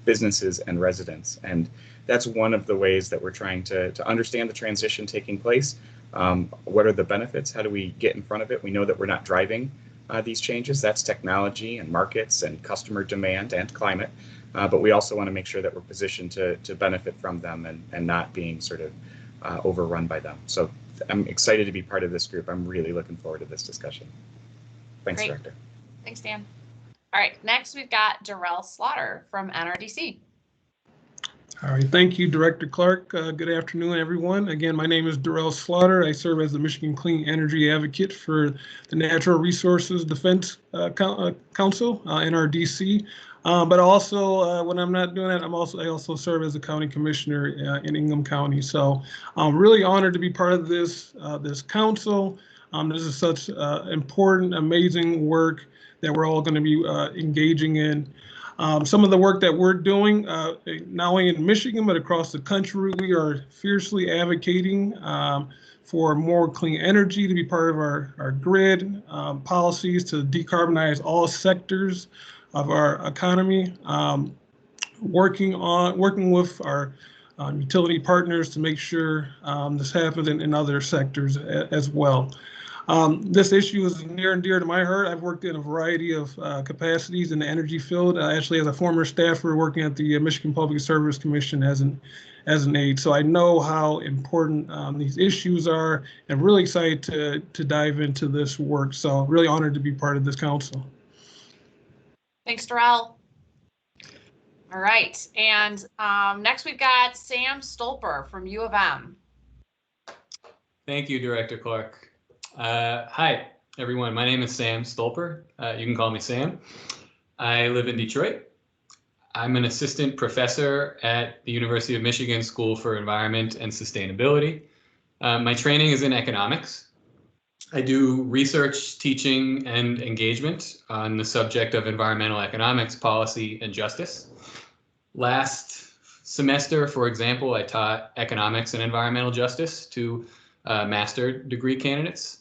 [SPEAKER 21] businesses and residents. And that's one of the ways that we're trying to understand the transition taking place. What are the benefits? How do we get in front of it? We know that we're not driving these changes. That's technology and markets and customer demand and climate. But we also want to make sure that we're positioned to benefit from them and not being sort of overrun by them. So I'm excited to be part of this group. I'm really looking forward to this discussion. Thanks,
[SPEAKER 1] Great.
[SPEAKER 21] Director.
[SPEAKER 1] Thanks, Dan. All right, next we've got Darrell Slaughter from NRDC.
[SPEAKER 22] All right, thank you, Director Clark. Good afternoon, everyone. Again, my name is Darrell Slaughter. I serve as the Michigan Clean Energy Advocate for the Natural Resources Defense Council, NRDC. But also, when I'm not doing that, I also serve as a county commissioner in Ingham County. So I'm really honored to be part of this council. This is such important, amazing work that we're all going to be engaging in. Some of the work that we're doing, not only in Michigan, but across the country, we are fiercely advocating for more clean energy to be part of our grid, policies to decarbonize all sectors of our economy, working with our utility partners to make sure this happens in other sectors as well. This issue is near and dear to my heart. I've worked in a variety of capacities in the energy field. Actually, as a former staffer working at the Michigan Public Service Commission as an aide, so I know how important these issues are, and really excited to dive into this work. So really honored to be part of this council.
[SPEAKER 1] Thanks, Darrell. All right, and next we've got Sam Stolper from U of M.
[SPEAKER 23] Thank you, Director Clark. Hi, everyone. My name is Sam Stolper. You can call me Sam. I live in Detroit. I'm an assistant professor at the University of Michigan School for Environment and Sustainability. My training is in economics. I do research, teaching, and engagement on the subject of environmental economics, policy, and justice. Last semester, for example, I taught economics and environmental justice to master degree candidates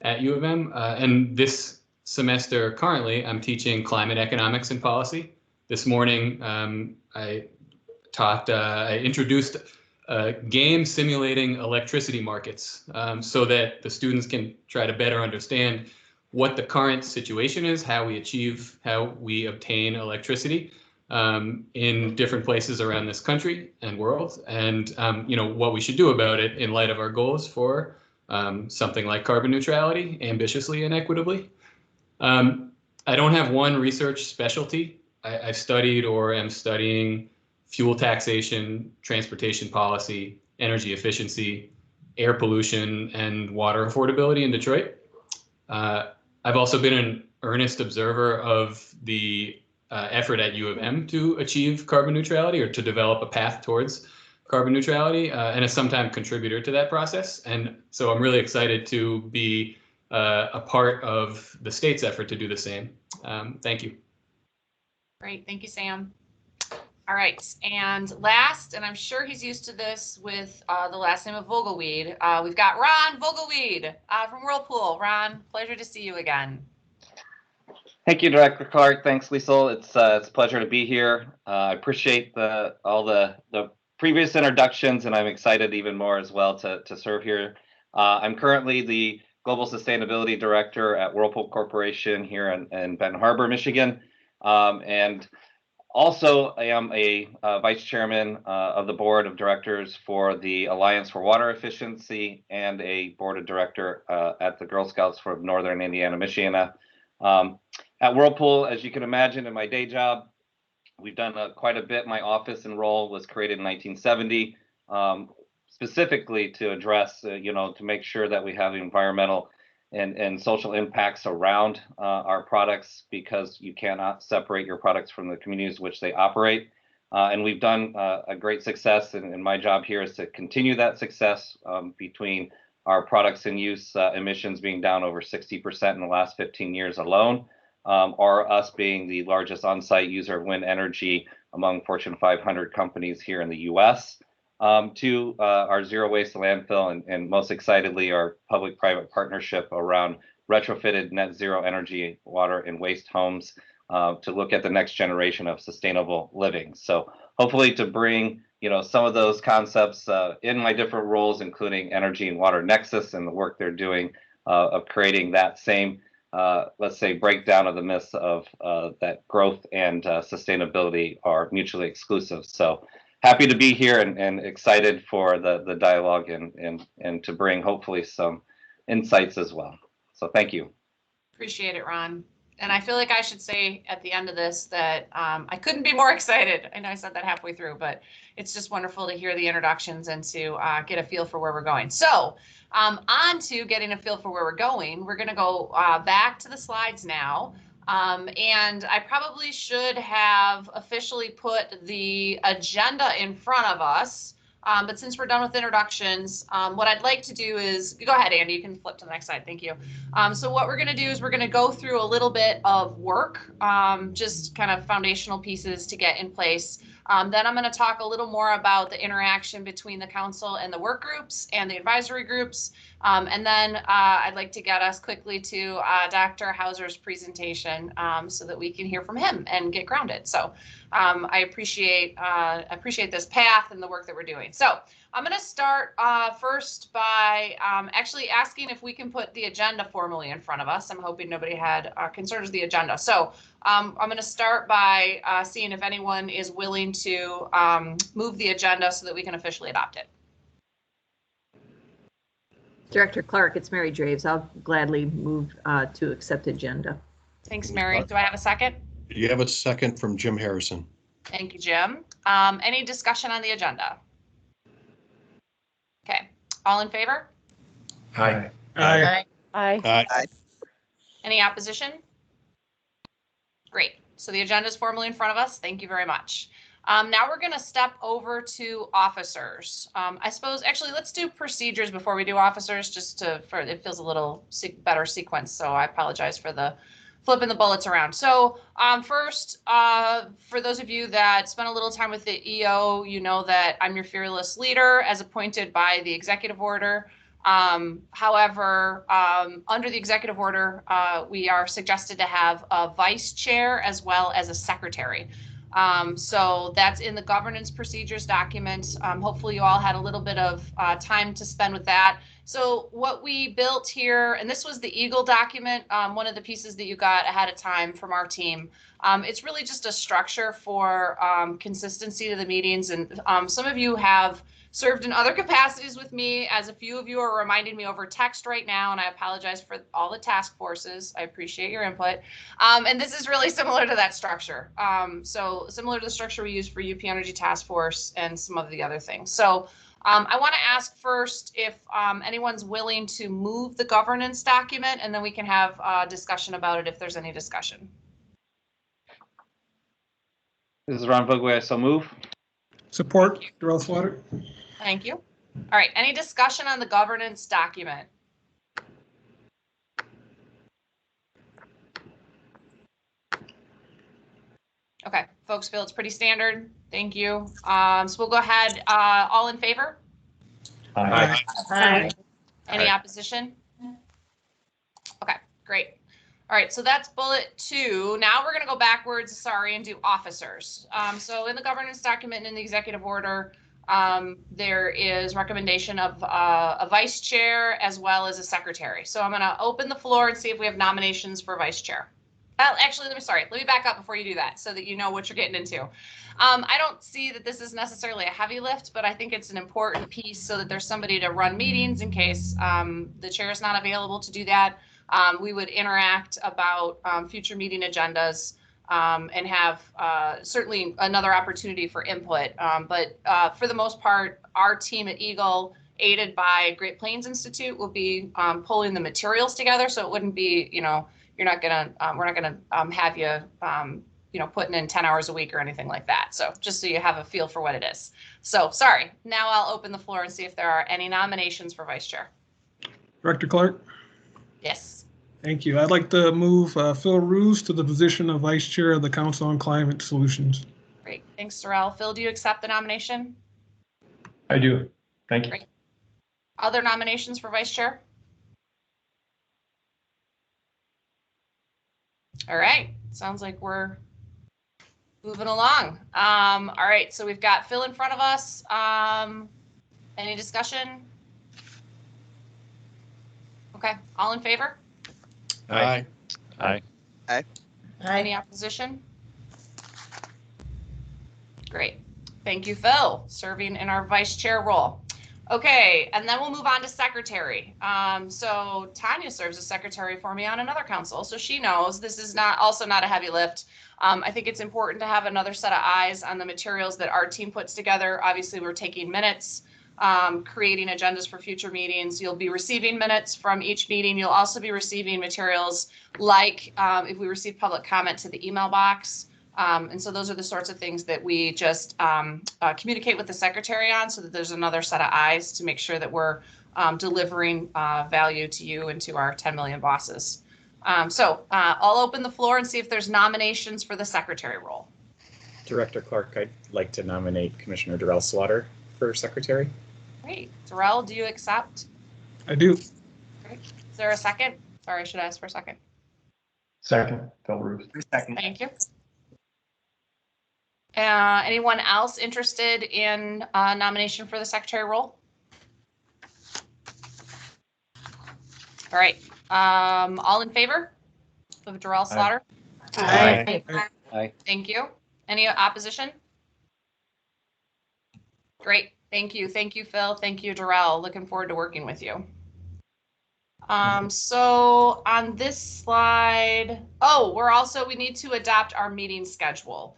[SPEAKER 23] at U of M. And this semester, currently, I'm teaching climate economics and policy. This morning, I introduced a game simulating electricity markets so that the students can try to better understand what the current situation is, how we obtain electricity in different places around this country and world, and what we should do about it in light of our goals for something like carbon neutrality, ambitiously and equitably. I don't have one research specialty. I've studied or am studying fuel taxation, transportation policy, energy efficiency, air pollution, and water affordability in Detroit. I've also been an earnest observer of the effort at U of M to achieve carbon neutrality or to develop a path towards carbon neutrality, and a sometime contributor to that process. And so I'm really excited to be a part of the state's effort to do the same. Thank you.
[SPEAKER 1] Great, thank you, Sam. All right, and last, and I'm sure he's used to this with the last name of Vogelweed, we've got Ron Vogelweed from Whirlpool. Ron, pleasure to see you again.
[SPEAKER 24] Thank you, Director Clark. Thanks, Liesl. It's a pleasure to be here. I appreciate all the previous introductions, and I'm excited even more as well to serve here. I'm currently the Global Sustainability Director at Whirlpool Corporation here in Benton Harbor, Michigan. And also, I am a vice chairman of the board of directors for the Alliance for Water Efficiency and a board of director at the Girl Scouts for Northern Indiana, Michigan. At Whirlpool, as you can imagine, in my day job, we've done quite a bit. My office and role was created in 1970, specifically to address, to make sure that we have environmental and social impacts around our products, because you cannot separate your products from the communities which they operate. And we've done a great success, and my job here is to continue that success between our products in use emissions being down over 60% in the last 15 years alone, or us being the largest on-site user of wind energy among Fortune 500 companies here in the US, to our zero waste landfill, and most excitedly, our public-private partnership around retrofitted net zero energy, water, and waste homes to look at the next generation of sustainable living. So hopefully to bring some of those concepts in my different roles, including Energy and Water Nexus and the work they're doing of creating that same, let's say, breakdown of the myths of that growth and sustainability are mutually exclusive. So happy to be here and excited for the dialogue and to bring hopefully some insights as well. So thank you.
[SPEAKER 1] Appreciate it, Ron. And I feel like I should say at the end of this that I couldn't be more excited. I know I said that halfway through, but it's just wonderful to hear the introductions and to get a feel for where we're going. So on to getting a feel for where we're going. We're going to go back to the slides now. And I probably should have officially put the agenda in front of us. But since we're done with introductions, what I'd like to do is, go ahead, Andy, you can flip to the next slide. Thank you. So what we're going to do is we're going to go through a little bit of work, just kind of foundational pieces to get in place. Then I'm going to talk a little more about the interaction between the council and the work groups and the advisory groups. And then I'd like to get us quickly to Dr. Hauser's presentation so that we can hear from him and get grounded. So I appreciate this path and the work that we're doing. So I'm going to start first by actually asking if we can put the agenda formally in front of us. I'm hoping nobody had concerns with the agenda. So I'm going to start by seeing if anyone is willing to move the agenda so that we can officially adopt it.
[SPEAKER 7] Director Clark, it's Mary Draves. I'll gladly move to accept agenda.
[SPEAKER 1] Thanks, Mary. Do I have a second?
[SPEAKER 11] You have a second from Jim Harrison.
[SPEAKER 1] Thank you, Jim. Any discussion on the agenda? Okay, all in favor?
[SPEAKER 22] Aye.
[SPEAKER 10] Aye.
[SPEAKER 16] Aye.
[SPEAKER 1] Any opposition? Great. So the agenda is formally in front of us. Thank you very much. Now we're going to step over to officers. I suppose, actually, let's do procedures before we do officers, just it feels a little better sequence. So I apologize for the flipping the bullets around. So first, for those of you that spent a little time with the EO, you know that I'm your fearless leader as appointed by the executive order. However, under the executive order, we are suggested to have a vice chair as well as a secretary. So that's in the governance procedures document. Hopefully you all had a little bit of time to spend with that. So what we built here, and this was the Eagle document, one of the pieces that you got ahead of time from our team. It's really just a structure for consistency to the meetings. And some of you have served in other capacities with me, as a few of you are reminding me over text right now, and I apologize for all the task forces. I appreciate your input. And this is really similar to that structure. So similar to the structure we use for UP Energy Task Force and some of the other things. So I want to ask first if anyone's willing to move the governance document, and then we can have a discussion about it if there's any discussion.
[SPEAKER 24] This is Ron Bugway, so move.
[SPEAKER 22] Support, Darrell Slaughter.
[SPEAKER 1] Thank you. All right, any discussion on the governance document? Okay, folks feel it's pretty standard. Thank you. So we'll go ahead. All in favor?
[SPEAKER 22] Aye.
[SPEAKER 10] Aye.
[SPEAKER 1] Any opposition? Okay, great. All right, so that's bullet 2. Now we're going to go backwards, and do officers. So in the governance document and in the executive order, there is recommendation of a vice chair as well as a secretary. So I'm going to open the floor and see if we have nominations for vice chair. Actually, let me back up before you do that so that you know what you're getting into. I don't see that this is necessarily a heavy lift, but I think it's an important piece so that there's somebody to run meetings in case the chair is not available to do that. We would interact about future meeting agendas and have certainly another opportunity for input. But for the most part, our team at Eagle, aided by Great Plains Institute, will be pulling the materials together. So it wouldn't be, we're not gonna have you, putting in 10 hours a week or anything like that. So just so you have a feel for what it is. So sorry, now I'll open the floor and see if there are any nominations for vice chair.
[SPEAKER 22] Director Clark?
[SPEAKER 1] Yes.
[SPEAKER 22] Thank you. I'd like to move Phil Roos to the position of Vice Chair of the Council on Climate Solutions.
[SPEAKER 1] Great, thanks, Darrell. Phil, do you accept the nomination?
[SPEAKER 20] I do. Thank you.
[SPEAKER 1] Great. Other nominations for Vice Chair? All right, sounds like we're moving along. All right, so we've got Phil in front of us. Any discussion? Okay, all in favor?
[SPEAKER 22] Aye.
[SPEAKER 9] Aye.
[SPEAKER 19] Aye.
[SPEAKER 1] Any opposition? Great. Thank you, Phil, serving in our vice chair role. Okay, and then we'll move on to secretary. So Tanya serves as secretary for me on another council, so she knows this is also not a heavy lift. I think it's important to have another set of eyes on the materials that our team puts together. Obviously, we're taking minutes, creating agendas for future meetings. You'll be receiving minutes from each meeting. You'll also be receiving materials like if we receive public comment to the email box. And so those are the sorts of things that we just communicate with the secretary on so that there's another set of eyes to make sure that we're delivering value to you and to our 10 million bosses. So I'll open the floor and see if there's nominations for the secretary role.
[SPEAKER 21] Director Clark, I'd like to nominate Commissioner Darrell Slaughter for secretary.
[SPEAKER 1] Great. Darrell, do you accept?
[SPEAKER 22] I do.
[SPEAKER 1] Great. Is there a second? Sorry, I should ask for a second.
[SPEAKER 20] Second, Phil Roos.
[SPEAKER 8] Second.
[SPEAKER 1] Thank you. Anyone else interested in nomination for the secretary role? All right. All in favor of Darrell Slaughter?
[SPEAKER 22] Aye.
[SPEAKER 24] Aye.
[SPEAKER 1] Thank you. Any opposition? Great. Thank you. Thank you, Phil. Thank you, Darrell. Looking forward to working with you. So on this slide, we need to adopt our meeting schedule.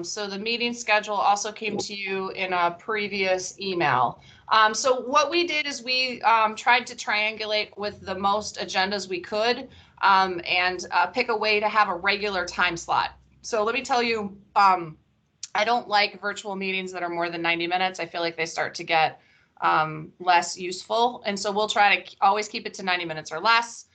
[SPEAKER 1] So the meeting schedule also came to you in a previous email. So what we did is we tried to triangulate with the most agendas we could and pick a way to have a regular time slot. So let me tell you, I don't like virtual meetings that are more than 90 minutes. I feel like they start to get less useful. And so we'll try to always keep it to 90 minutes or less.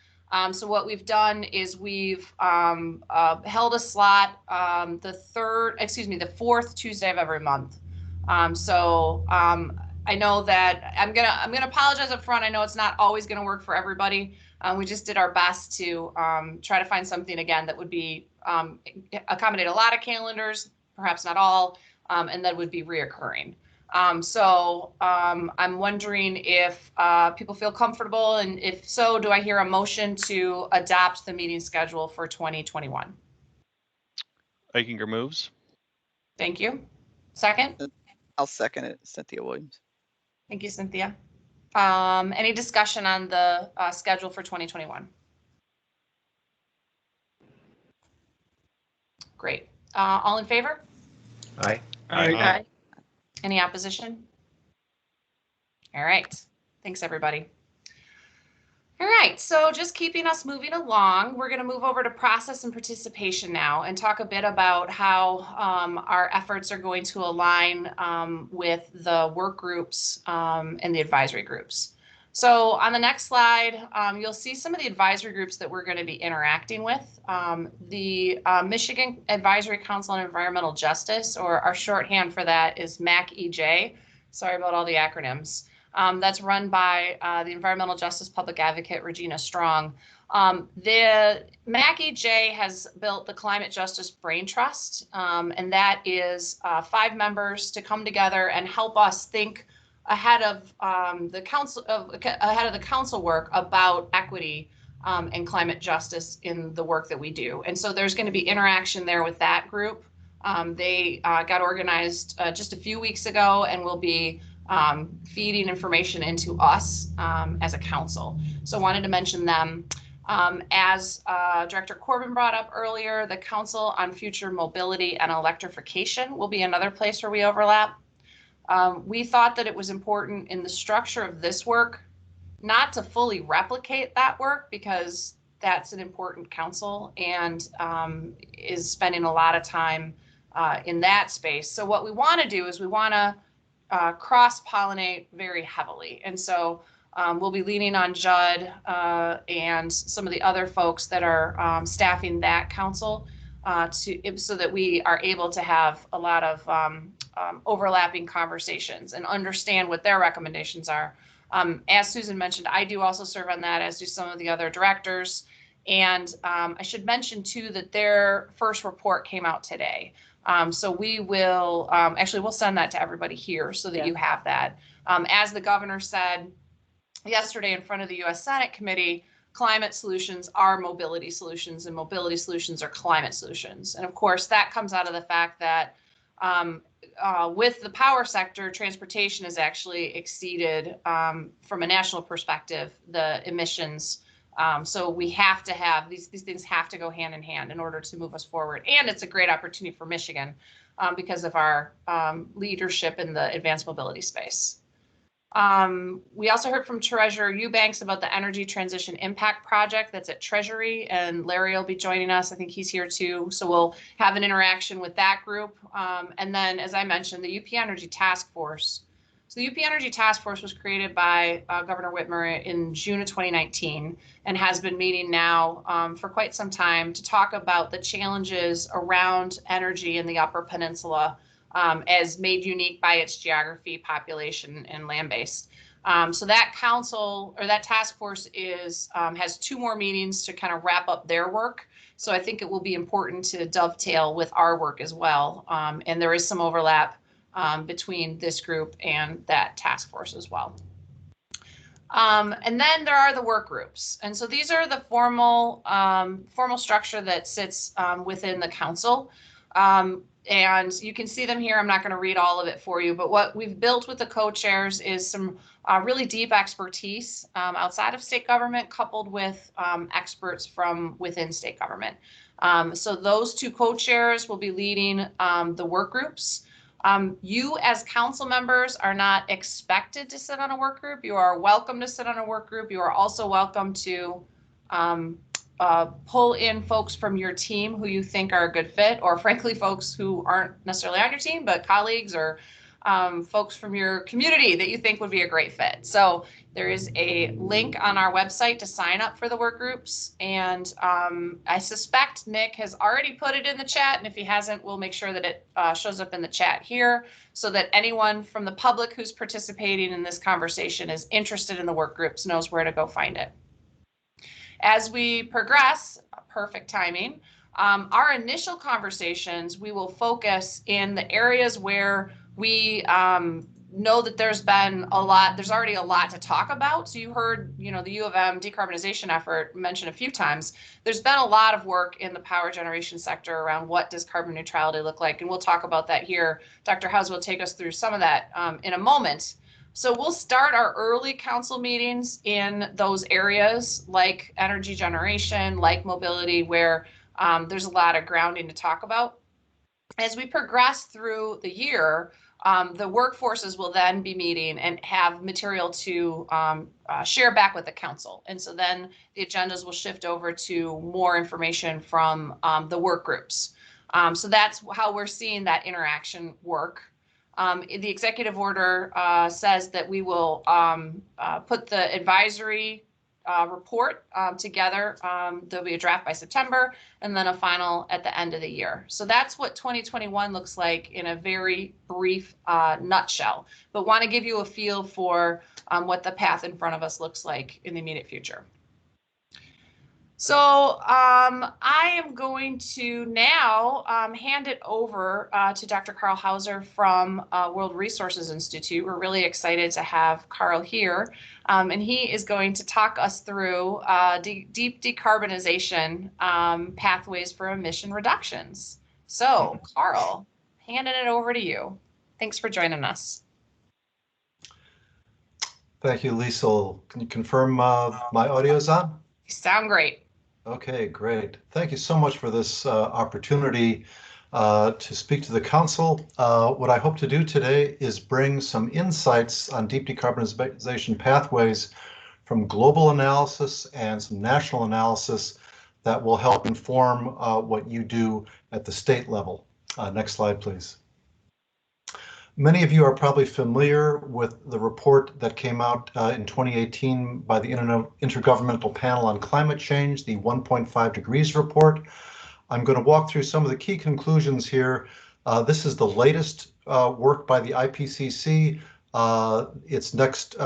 [SPEAKER 1] So what we've done is we've held a slot the fourth Tuesday of every month. I know that I'm gonna apologize up front. I know it's not always gonna work for everybody. We just did our best to try to find something again that would be accommodate a lot of calendars, perhaps not all, and that would be reoccurring. I'm wondering if people feel comfortable, and if so, do I hear a motion to adopt the meeting schedule for 2021?
[SPEAKER 9] Eichinger moves.
[SPEAKER 1] Thank you. Second?
[SPEAKER 19] I'll second it, Cynthia Williams.
[SPEAKER 1] Thank you, Cynthia. Any discussion on the schedule for 2021? Great. All in favor?
[SPEAKER 21] Aye.
[SPEAKER 22] Aye.
[SPEAKER 1] Any opposition? All right. Thanks, everybody. All right, so just keeping us moving along, we're going to move over to process and participation now and talk a bit about how our efforts are going to align with the work groups and the advisory groups. So on the next slide, you'll see some of the advisory groups that we're going to be interacting with. The Michigan Advisory Council on Environmental Justice, or our shorthand for that is MAC-EJ. Sorry about all the acronyms. that's run by the environmental justice public advocate, Regina Strong. The MACEJ has built the Climate Justice Brain Trust, and that is 5 members to come together and help us think ahead of the council work about equity and climate justice in the work that we do. And so there's going to be interaction there with that group. They got organized just a few weeks ago and will be feeding information into us as a council. So I wanted to mention them. As Director Corbin brought up earlier, the Council on Future Mobility and Electrification will be another place where we overlap. We thought that it was important in the structure of this work not to fully replicate that work, because that's an important council and is spending a lot of time in that space. So what we want to do is we want to cross-pollinate very heavily. And so we'll be leaning on Judd and some of the other folks that are staffing that council so that we are able to have a lot of overlapping conversations and understand what their recommendations are. As Susan mentioned, I do also serve on that, as do some of the other directors. And I should mention too that their first report came out today. So we will, actually we'll send that to everybody here so that you have that. As the governor said yesterday in front of the US Senate committee, climate solutions are mobility solutions and mobility solutions are climate solutions. And of course that comes out of the fact that with the power sector, transportation has actually exceeded, from a national perspective, the emissions. So we have to have, these things have to go hand in hand in order to move us forward. And it's a great opportunity for Michigan because of our leadership in the advanced mobility space. We also heard from Treasurer Eubanks about the Energy Transition Impact Project that's at Treasury, and Larry will be joining us. I think he's here too. So we'll have an interaction with that group. And then, as I mentioned, the UP Energy Task Force. So the UP Energy Task Force was created by Governor Whitmer in June of 2019 and has been meeting now for quite some time to talk about the challenges around energy in the Upper Peninsula, as made unique by its geography, population, and land base. So that council, or that task force, is has 2 more meetings to kind of wrap up their work. So I think it will be important to dovetail with our work as well. And there is some overlap between this group and that task force as well. And then there are the work groups. And so these are the formal structure that sits within the council. And you can see them here. I'm not going to read all of it for you, but what we've built with the co-chairs is some really deep expertise outside of state government, coupled with experts from within state government. So those 2 co-chairs will be leading the work groups. You as council members are not expected to sit on a work group. You are welcome to sit on a work group. You are also welcome to pull in folks from your team who you think are a good fit, or frankly, folks who aren't necessarily on your team, but colleagues or folks from your community that you think would be a great fit. So there is a link on our website to sign up for the work groups. And I suspect Nick has already put it in the chat. And if he hasn't, we'll make sure that it shows up in the chat here so that anyone from the public who's participating in this conversation is interested in the work groups knows where to go find it. As we progress, perfect timing, our initial conversations, we will focus in the areas where we know that there's already a lot to talk about. So you heard, the U of M decarbonization effort mentioned a few times. There's been a lot of work in the power generation sector around what does carbon neutrality look like, and we'll talk about that here. Dr. Hauser will take us through some of that in a moment. So we'll start our early council meetings in those areas like energy generation, like mobility, where there's a lot of grounding to talk about. As we progress through the year, the workforces will then be meeting and have material to share back with the council. And so then the agendas will shift over to more information from the work groups. So that's how we're seeing that interaction work. The executive order says that we will put the advisory report together. There'll be a draft by September and then a final at the end of the year. So that's what 2021 looks like in a very brief nutshell, but want to give you a feel for what the path in front of us looks like in the immediate future. So I am going to now hand it over to Dr. Carl Hauser from World Resources Institute. We're really excited to have Carl here, and he is going to talk us through deep decarbonization pathways for emission reductions. So Carl, handing it over to you. Thanks for joining us.
[SPEAKER 2] Thank you, Liesl. Can you confirm my audio is on?
[SPEAKER 1] You sound great.
[SPEAKER 2] Okay, great. Thank you so much for this opportunity to speak to the council. What I hope to do today is bring some insights on deep decarbonization pathways from global analysis and some national analysis that will help inform what you do at the state level. Next slide, please. Many of you are probably familiar with the report that came out in 2018 by the Intergovernmental Panel on Climate Change, the 1.5 degrees report. I'm going to walk through some of the key conclusions here. This is the latest work by the IPCC. Its next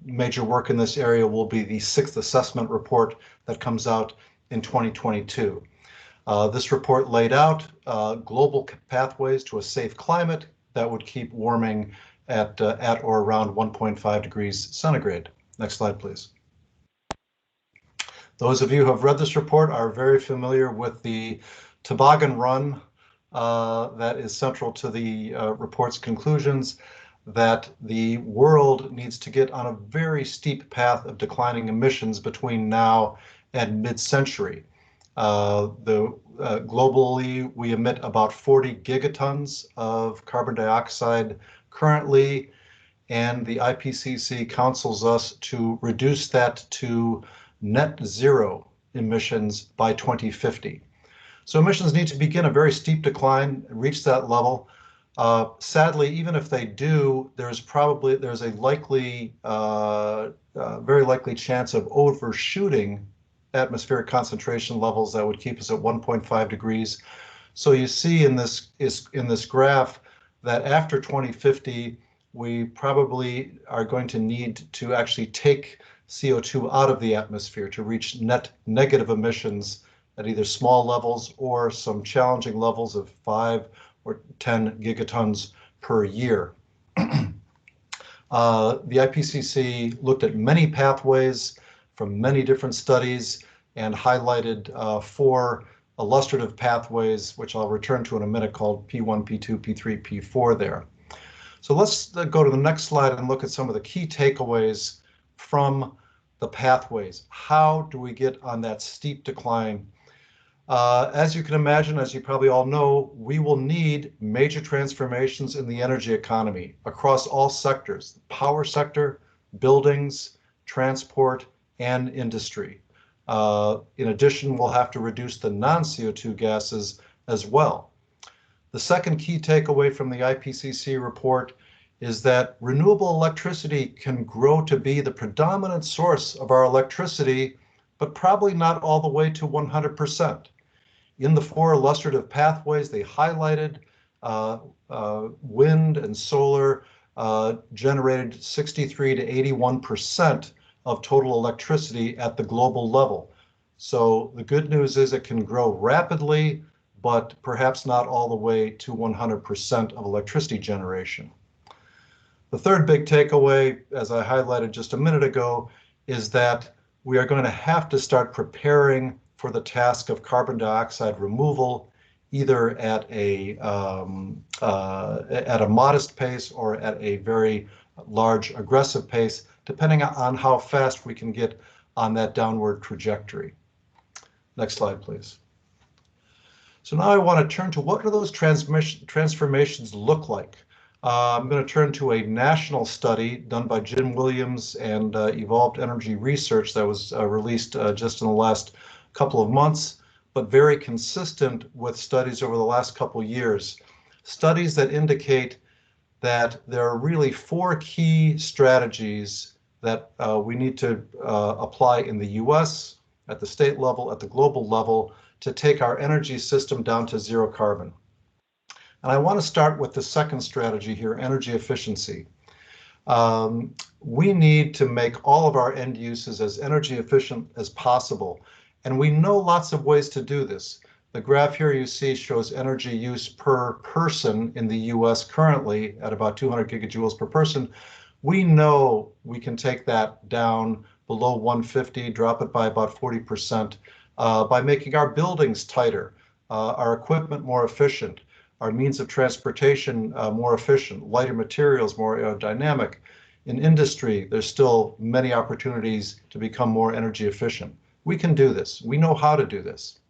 [SPEAKER 2] major work in this area will be the 6th assessment report that comes out in 2022. This report laid out global pathways to a safe climate that would keep warming at or around 1.5 degrees centigrade. Next slide, please. Those of you who have read this report are very familiar with the toboggan run that is central to the report's conclusions, that the world needs to get on a very steep path of declining emissions between now and mid-century. Globally, we emit about 40 gigatons of carbon dioxide currently, and the IPCC counsels us to reduce that to net zero emissions by 2050. So emissions need to begin a very steep decline, reach that level. Sadly, even if they do, there's a likely, very likely chance of overshooting atmospheric concentration levels that would keep us at 1.5 degrees. So you see in this graph that after 2050, we probably are going to need to actually take CO2 out of the atmosphere to reach net negative emissions at either small levels or some challenging levels of 5 or 10 gigatons per year. The IPCC looked at many pathways from many different studies and highlighted 4 illustrative pathways, which I'll return to in a minute, called P1, P2, P3, P4 there. So let's go to the next slide and look at some of the key takeaways from the pathways. How do we get on that steep decline? As you can imagine, as you probably all know, we will need major transformations in the energy economy across all sectors: the power sector, buildings, transport, and industry. In addition, we'll have to reduce the non-CO2 gases as well. The second key takeaway from the IPCC report is that renewable electricity can grow to be the predominant source of our electricity, but probably not all the way to 100%. In the 4 illustrative pathways they highlighted, wind and solar generated 63 to 81% of total electricity at the global level. So the good news is it can grow rapidly, but perhaps not all the way to 100% of electricity generation. The third big takeaway, as I highlighted just a minute ago, is that we are going to have to start preparing for the task of carbon dioxide removal, either at a modest pace or at a very large aggressive pace, depending on how fast we can get on that downward trajectory. Next slide, please. So now I want to turn to what do those transformations look like. I'm going to turn to a national study done by Jim Williams and Evolved Energy Research that was released just in the last couple of months, but very consistent with studies over the last couple of years. Studies that indicate that there are really 4 key strategies that we need to apply in the US, at the state level, at the global level, to take our energy system down to zero carbon. And I want to start with the second strategy here, energy efficiency. We need to make all of our end uses as energy efficient as possible. And we know lots of ways to do this. The graph here you see shows energy use per person in the US currently at about 200 gigajoules per person. We know we can take that down below 150, drop it by about 40% by making our buildings tighter, our equipment more efficient, our means of transportation more efficient, lighter materials more aerodynamic. In industry, there's still many opportunities to become more energy efficient. We can do this. We know how to do this.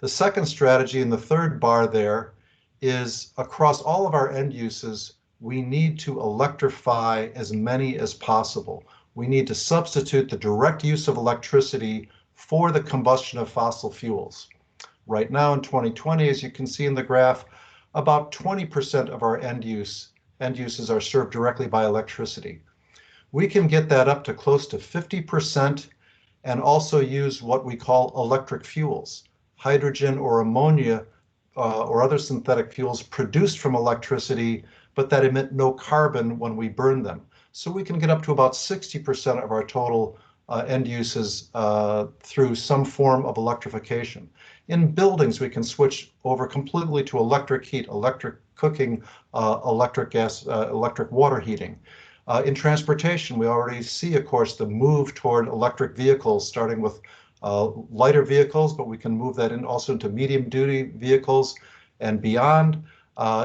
[SPEAKER 2] The second strategy in the third bar there is across all of our end uses, we need to electrify as many as possible. We need to substitute the direct use of electricity for the combustion of fossil fuels. Right now in 2020, as you can see in the graph, about 20% of our end uses are served directly by electricity. We can get that up to close to 50% and also use what we call electric fuels, hydrogen or ammonia or other synthetic fuels produced from electricity, but that emit no carbon when we burn them. So we can get up to about 60% of our total end uses through some form of electrification. In buildings, we can switch over completely to electric heat, electric cooking, electric gas, electric water heating. In transportation, we already see, of course, the move toward electric vehicles, starting with lighter vehicles, but we can move that in also into medium-duty vehicles and beyond.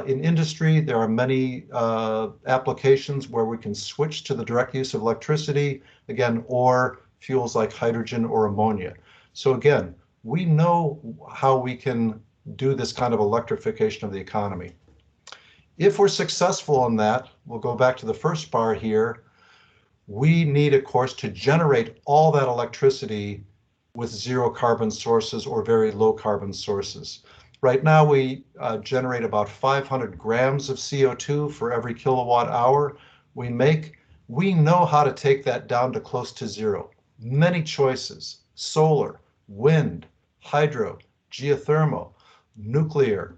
[SPEAKER 2] In industry, there are many applications where we can switch to the direct use of electricity, again, or fuels like hydrogen or ammonia. So again, we know how we can do this kind of electrification of the economy. If we're successful in that, we'll go back to the first bar here, we need, of course, to generate all that electricity with zero carbon sources or very low carbon sources. Right now, we generate about 500 grams of CO2 for every kilowatt hour we make. We know how to take that down to close to zero. Many choices: solar, wind, hydro, geothermal, nuclear,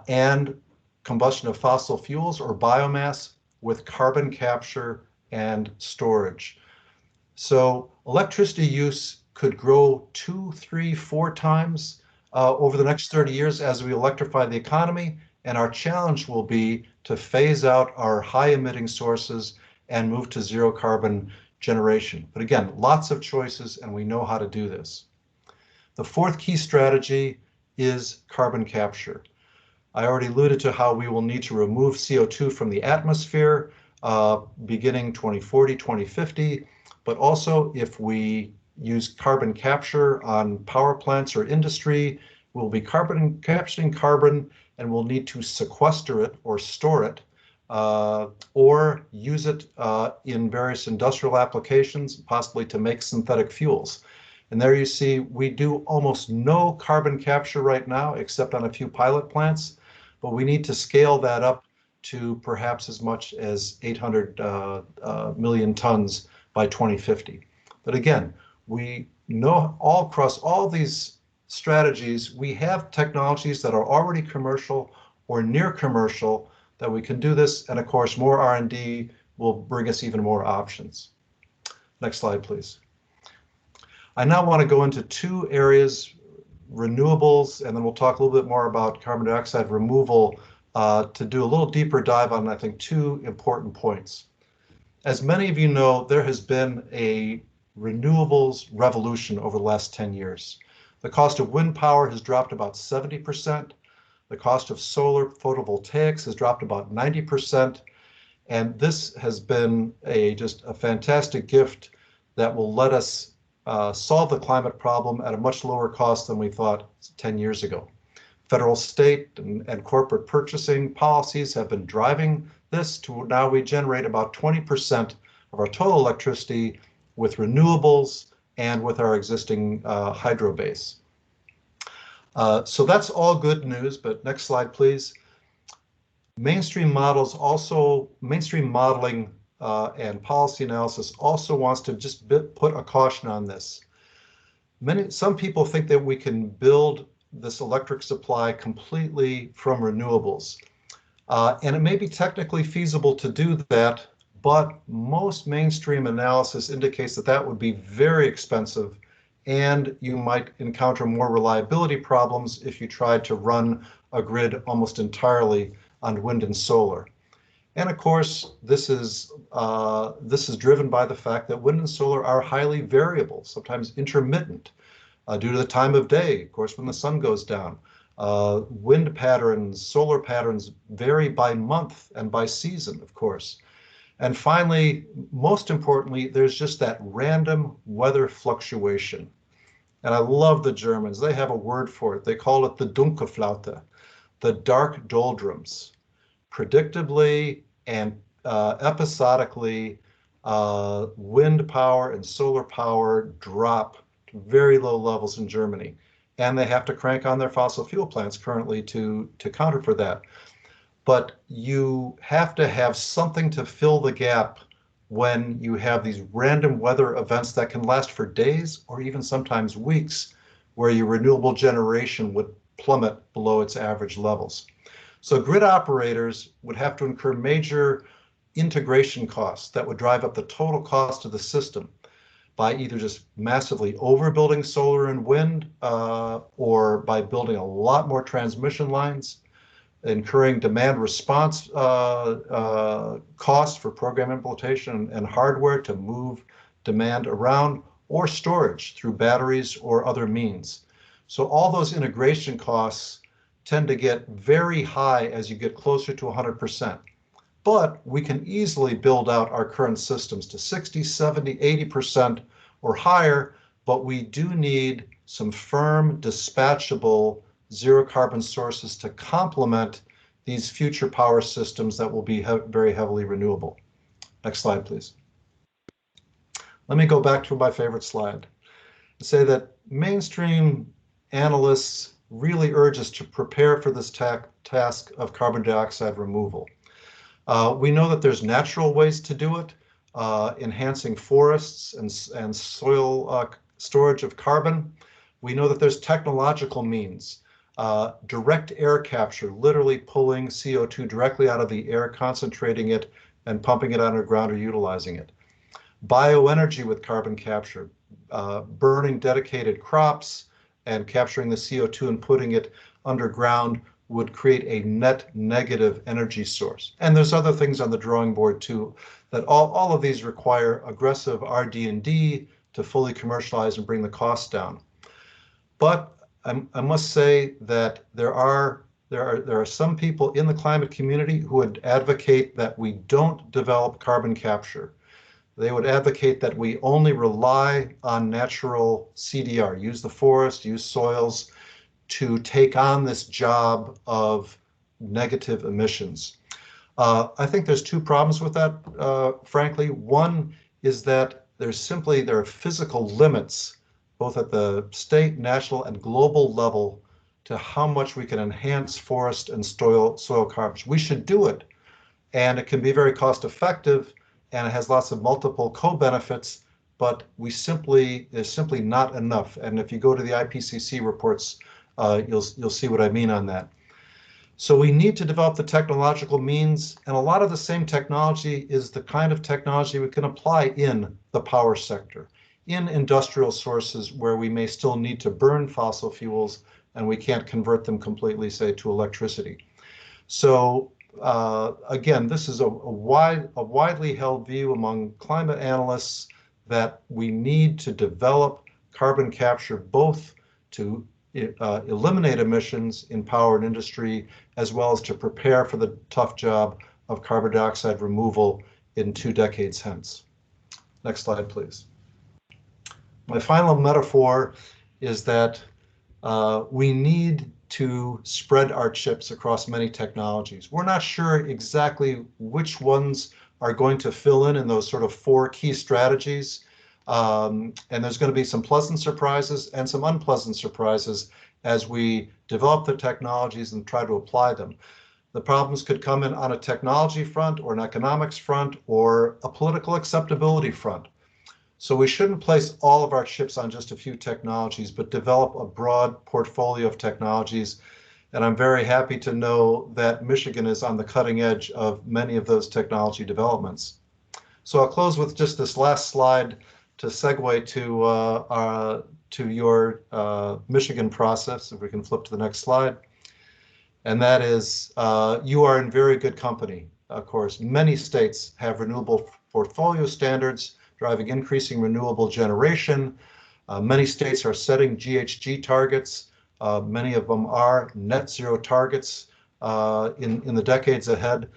[SPEAKER 2] and combustion of fossil fuels or biomass with carbon capture and storage. So electricity use could grow 2, 3, 4 times over the next 30 years as we electrify the economy, and our challenge will be to phase out our high emitting sources and move to zero carbon generation. But again, lots of choices, and we know how to do this. The fourth key strategy is carbon capture. I already alluded to how we will need to remove CO2 from the atmosphere beginning 2040, 2050, but also if we use carbon capture on power plants or industry, we'll be capturing carbon and we'll need to sequester it or store it or use it in various industrial applications, possibly to make synthetic fuels. And there you see, we do almost no carbon capture right now, except on a few pilot plants, but we need to scale that up to perhaps as much as 800 million tons by 2050. But again, we know all across all these strategies, we have technologies that are already commercial or near commercial that we can do this. And of course, more R&D will bring us even more options. Next slide, please. I now want to go into two areas, renewables, and then we'll talk a little bit more about carbon dioxide removal to do a little deeper dive on, I think, two important points. As many of you know, there has been a renewables revolution over the last 10 years. The cost of wind power has dropped about 70%. The cost of solar photovoltaics has dropped about 90%. And this has been just a fantastic gift that will let us solve the climate problem at a much lower cost than we thought 10 years ago. Federal, state, and corporate purchasing policies have been driving this to now we generate about 20% of our total electricity with renewables and with our existing hydro base. So that's all good news, but next slide, please. Mainstream modeling and policy analysis also wants to just put a caution on this. Some people think that we can build this electric supply completely from renewables. And it may be technically feasible to do that, but most mainstream analysis indicates that that would be very expensive, and you might encounter more reliability problems if you tried to run a grid almost entirely on wind and solar. And of course, this is driven by the fact that wind and solar are highly variable, sometimes intermittent, due to the time of day, of course, when the sun goes down. Wind patterns, solar patterns vary by month and by season, of course. And finally, most importantly, there's just that random weather fluctuation. And I love the Germans. They have a word for it. They call it the Dunkelflaute, the dark doldrums. Predictably and episodically, wind power and solar power drop to very low levels in Germany. And they have to crank on their fossil fuel plants currently to counter for that. But you have to have something to fill the gap when you have these random weather events that can last for days or even sometimes weeks, where your renewable generation would plummet below its average levels. So grid operators would have to incur major integration costs that would drive up the total cost of the system by either just massively overbuilding solar and wind, or by building a lot more transmission lines, incurring demand response costs for program implementation and hardware to move demand around, or storage through batteries or other means. So all those integration costs tend to get very high as you get closer to 100%. But we can easily build out our current systems to 60, 70, 80% or higher, but we do need some firm, dispatchable, zero carbon sources to complement these future power systems that will be very heavily renewable. Next slide, please. Let me go back to my favorite slide and say that mainstream analysts really urge us to prepare for this task of carbon dioxide removal. We know that there's natural ways to do it, enhancing forests and soil storage of carbon. We know that there's technological means, direct air capture, literally pulling CO2 directly out of the air, concentrating it and pumping it underground or utilizing it. Bioenergy with carbon capture, burning dedicated crops and capturing the CO2 and putting it underground would create a net negative energy source. And there's other things on the drawing board too, that all of these require aggressive RD&D to fully commercialize and bring the costs down. But I must say that there are some people in the climate community who would advocate that we don't develop carbon capture. They would advocate that we only rely on natural CDR, use the forest, use soils to take on this job of negative emissions. I think there's two problems with that, frankly. One is that there are physical limits, both at the state, national, and global level, to how much we can enhance forest and soil carbons. We should do it, and it can be very cost effective, and it has lots of multiple co-benefits, but there's simply not enough. And if you go to the IPCC reports, you'll see what I mean on that. So we need to develop the technological means, and a lot of the same technology is the kind of technology we can apply in the power sector, in industrial sources where we may still need to burn fossil fuels and we can't convert them completely, say, to electricity. So again, this is a widely held view among climate analysts that we need to develop carbon capture both to eliminate emissions in power and industry, as well as to prepare for the tough job of carbon dioxide removal in 2 decades hence. Next slide, please. My final metaphor is that we need to spread our chips across many technologies. We're not sure exactly which ones are going to fill in those sort of 4 key strategies. And there's going to be some pleasant surprises and some unpleasant surprises as we develop the technologies and try to apply them. The problems could come in on a technology front or an economics front or a political acceptability front. So we shouldn't place all of our chips on just a few technologies, but develop a broad portfolio of technologies. And I'm very happy to know that Michigan is on the cutting edge of many of those technology developments. So I'll close with just this last slide to segue to your Michigan process, if we can flip to the next slide. And that is, you are in very good company. Of course, many states have renewable portfolio standards driving increasing renewable generation. Many states are setting GHG targets. Many of them are net zero targets in the decades ahead.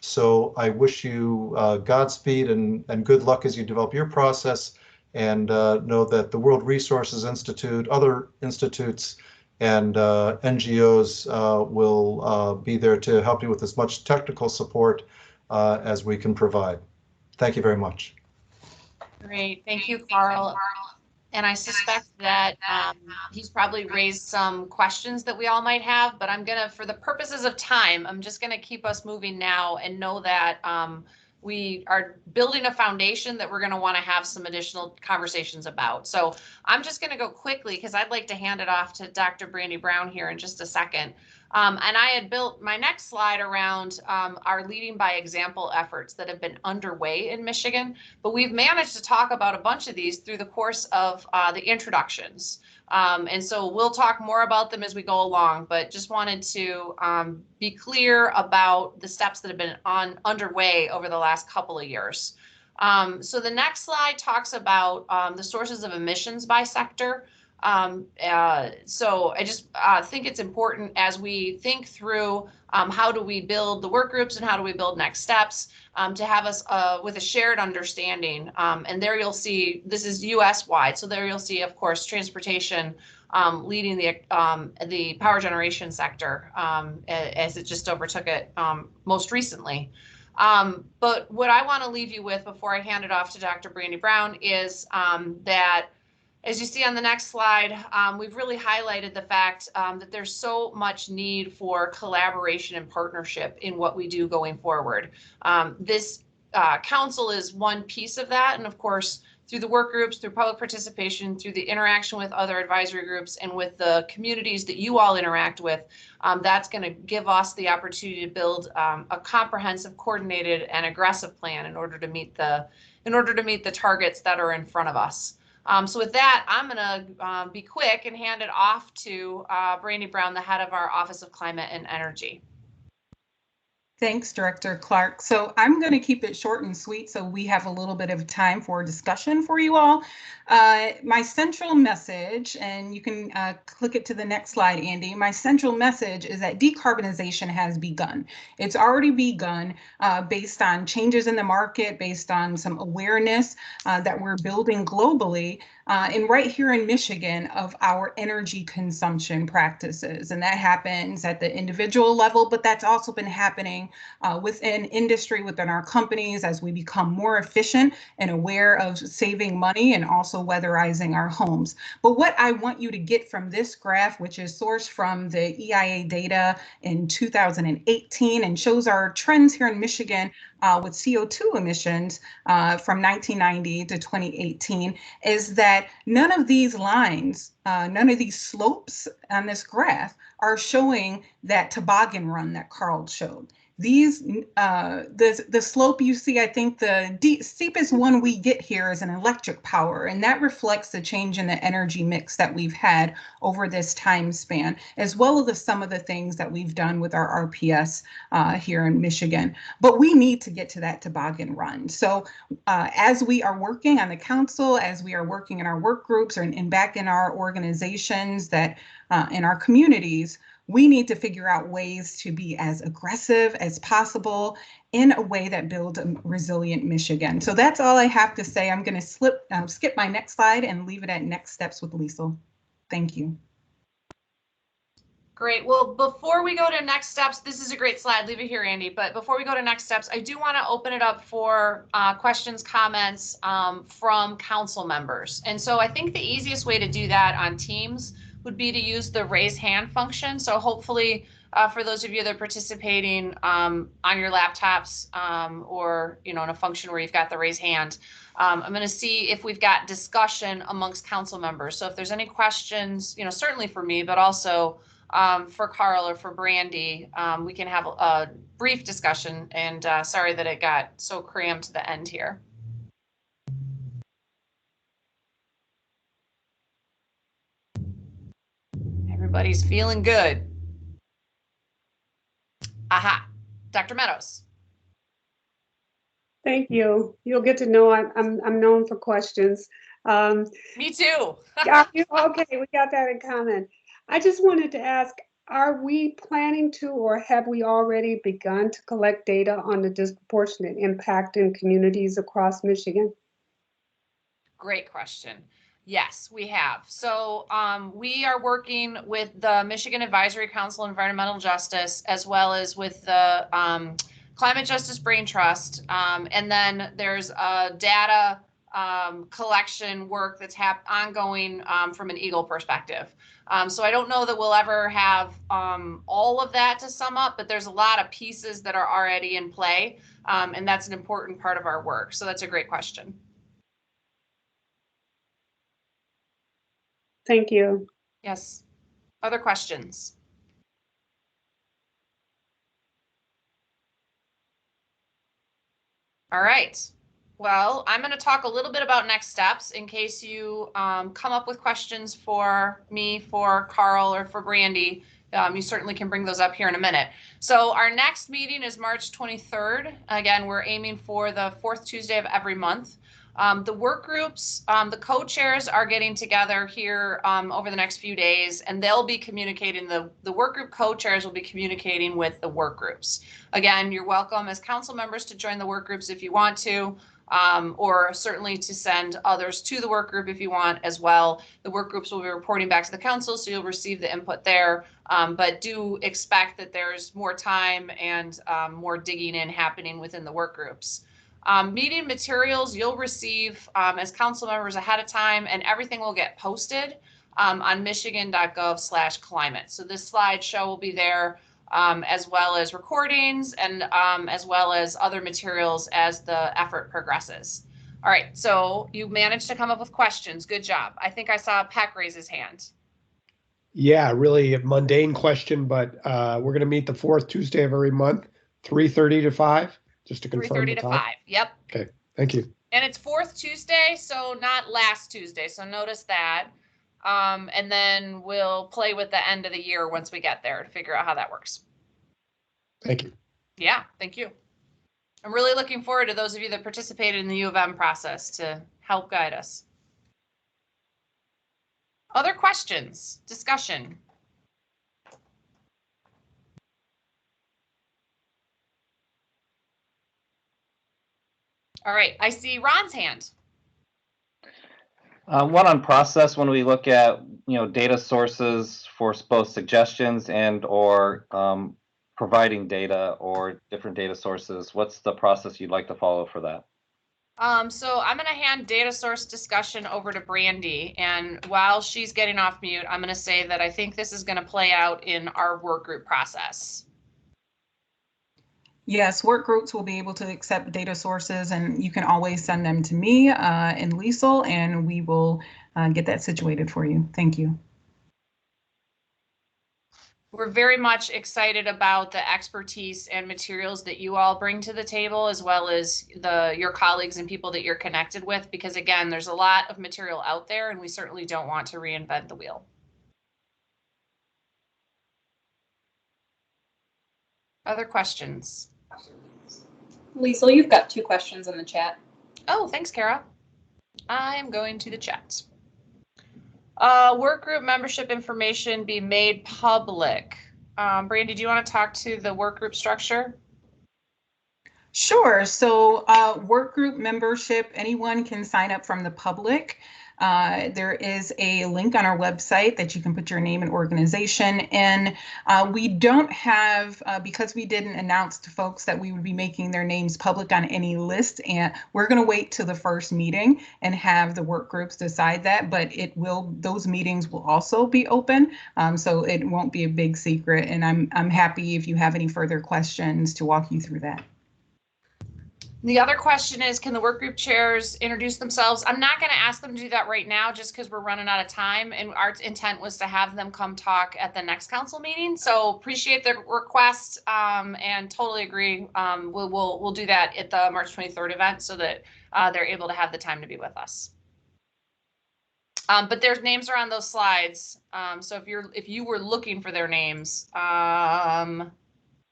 [SPEAKER 2] So I wish you Godspeed and good luck as you develop your process, and know that the World Resources Institute, other institutes, and NGOs will be there to help you with as much technical support as we can provide. Thank you very much.
[SPEAKER 1] Great, thank you, Carl. And I suspect that he's probably raised some questions that we all might have, but I'm gonna, for the purposes of time, I'm just gonna keep us moving now and know that we are building a foundation that we're gonna wanna have some additional conversations about. So I'm just gonna go quickly because I'd like to hand it off to Dr. Brandy Brown here in just a second. And I had built my next slide around our leading by example efforts that have been underway in Michigan, but we've managed to talk about a bunch of these through the course of the introductions. And so we'll talk more about them as we go along, but just wanted to be clear about the steps that have been underway over the last couple of years. So the next slide talks about the sources of emissions by sector. So I just think it's important as we think through how do we build the work groups and how do we build next steps to have us with a shared understanding. And there you'll see, this is US wide. So there you'll see, of course, transportation leading the power generation sector as it just overtook it most recently. But what I want to leave you with before I hand it off to Dr. Brandy Brown is that as you see on the next slide, we've really highlighted the fact that there's so much need for collaboration and partnership in what we do going forward. This council is one piece of that, and of course, through the work groups, through public participation, through the interaction with other advisory groups, and with the communities that you all interact with, that's going to give us the opportunity to build a comprehensive, coordinated, and aggressive plan in order to meet the targets that are in front of us. So with that, I'm going to be quick and hand it off to Brandy Brown, the head of our Office of Climate and Energy.
[SPEAKER 3] Thanks, Director Clark. So I'm going to keep it short and sweet so we have a little bit of time for discussion for you all. My central message, and you can click it to the next slide, Andy. My central message is that decarbonization has begun. It's already begun based on changes in the market, based on some awareness that we're building globally. And right here in Michigan of our energy consumption practices. And that happens at the individual level, but that's also been happening within industry, within our companies as we become more efficient and aware of saving money and also weatherizing our homes. But what I want you to get from this graph, which is sourced from the EIA data in 2018 and shows our trends here in Michigan with CO2 emissions from 1990 to 2018, is that none of these lines, none of these slopes on this graph are showing that toboggan run that Carl showed. These, the slope you see, I think the steepest one we get here is an electric power, and that reflects the change in the energy mix that we've had over this time span, as well as some of the things that we've done with our RPS here in Michigan. But we need to get to that toboggan run. So as we are working on the council, as we are working in our work groups and back in our organizations that in our communities, we need to figure out ways to be as aggressive as possible in a way that builds a resilient Michigan. So that's all I have to say. I'm going to skip my next slide and leave it at next steps with Liesl. Thank you.
[SPEAKER 1] Great. Well, before we go to next steps, this is a great slide. Leave it here, Andy. But before we go to next steps, I do want to open it up for questions, comments from council members. And so I think the easiest way to do that on Teams would be to use the raise hand function. So hopefully for those of you that are participating on your laptops or, you know, in a function where you've got the raise hand. I'm going to see if we've got discussion amongst council members. So if there's any questions, you know, certainly for me, but also for Carl or for Brandy, we can have a brief discussion. And sorry that it got so crammed to the end here. Everybody's feeling good. Aha, Dr. Meadows.
[SPEAKER 16] Thank you. You'll get to know I'm known for questions.
[SPEAKER 1] Me too.
[SPEAKER 16] Okay, we got that in common. I just wanted to ask, are we planning to, or have we already begun to collect data on the disproportionate impact in communities across Michigan?
[SPEAKER 1] Great question. Yes, we have. So we are working with the Michigan Advisory Council on Environmental Justice, as well as with the Climate Justice Brain Trust. And then there's a data collection work that's ongoing from an Eagle perspective. So I don't know that we'll ever have all of that to sum up, but there's a lot of pieces that are already in play. And that's an important part of our work. So that's a great question.
[SPEAKER 16] Thank you.
[SPEAKER 1] Yes. Other questions? All right. Well, I'm going to talk a little bit about next steps in case you come up with questions for me, for Carl, or for Brandy. You certainly can bring those up here in a minute. So our next meeting is March 23rd. Again, we're aiming for the fourth Tuesday of every month. The work groups, the co-chairs are getting together here over the next few days, and they'll be communicating, the work group co-chairs will be communicating with the work groups. Again, you're welcome as council members to join the work groups if you want to, or certainly to send others to the work group if you want as well. The work groups will be reporting back to the council, so you'll receive the input there, but do expect that there's more time and more digging in happening within the work groups. Meeting materials you'll receive as council members ahead of time, and everything will get posted on michigan.gov/climate. So this slideshow will be there, as well as recordings and as well as other materials as the effort progresses. All right, so you managed to come up with questions. Good job. I think I saw Peck raise his hand.
[SPEAKER 17] Yeah, really a mundane question, but we're going to meet the fourth Tuesday of every month, 3:30 to 5. Just to confirm
[SPEAKER 1] 3:30 to 5. Yep.
[SPEAKER 17] Okay, thank you.
[SPEAKER 1] And it's fourth Tuesday, so not last Tuesday. So notice that. And then we'll play with the end of the year once we get there to figure out how that works.
[SPEAKER 17] Thank you.
[SPEAKER 1] Yeah, thank you. I'm really looking forward to those of you that participated in the U of M process to help guide us. Other questions, discussion? All right, I see Ron's hand.
[SPEAKER 24] One on process, when we look at, data sources for both suggestions and or providing data or different data sources, what's the process you'd like to follow for that?
[SPEAKER 1] So I'm going to hand data source discussion over to Brandy, and while she's getting off mute, I'm going to say that I think this is going to play out in our work group process.
[SPEAKER 3] Yes, work groups will be able to accept data sources, and you can always send them to me and Liesl, and we will get that situated for you. Thank you.
[SPEAKER 1] We're very much excited about the expertise and materials that you all bring to the table, as well as your colleagues and people that you're connected with, because again, there's a lot of material out there, and we certainly don't want to reinvent the wheel. Other questions?
[SPEAKER 4] Liesl, you've got 2 questions in the chat.
[SPEAKER 1] Oh, thanks, Kara. I am going to the chat. Work group membership information be made public. Brandy, do you want to talk to the work group structure?
[SPEAKER 3] Sure. So work group membership, anyone can sign up from the public. There is a link on our website that you can put your name and organization in. We don't have, because we didn't announce to folks that we would be making their names public on any list, and we're going to wait till the first meeting and have the work groups decide that, but those meetings will also be open, so it won't be a big secret, and I'm happy if you have any further questions to walk you through that.
[SPEAKER 1] The other question is, can the work group chairs introduce themselves? I'm not going to ask them to do that right now just because we're running out of time, and our intent was to have them come talk at the next council meeting. So appreciate the request and totally agree. We'll do that at the March 23rd event so that they're able to have the time to be with us. But their names are on those slides. So if you were looking for their names,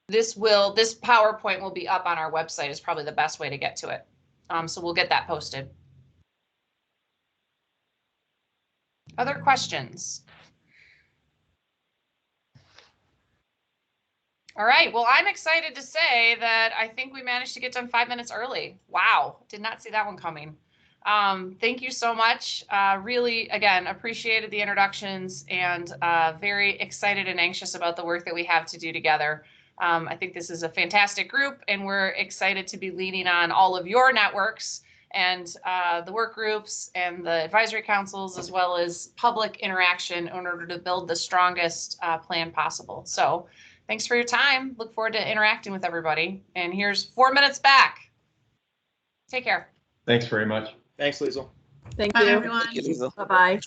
[SPEAKER 1] this PowerPoint will be up on our website is probably the best way to get to it. So we'll get that posted. Other questions? All right, well, I'm excited to say that I think we managed to get done 5 minutes early. Wow, did not see that one coming. Thank you so much. Really, again, appreciated the introductions and very excited and anxious about the work that we have to do together. I think this is a fantastic group, and we're excited to be leaning on all of your networks and the work groups and the advisory councils, as well as public interaction in order to build the strongest plan possible. So thanks for your time. Look forward to interacting with everybody. And here's 4 minutes back. Take care.
[SPEAKER 20] Thanks very much.
[SPEAKER 7] Thanks, Liesl. Thank
[SPEAKER 14] Bye,
[SPEAKER 7] you.
[SPEAKER 14] everyone.
[SPEAKER 19] Thank you, Liesl.
[SPEAKER 7] Bye-bye.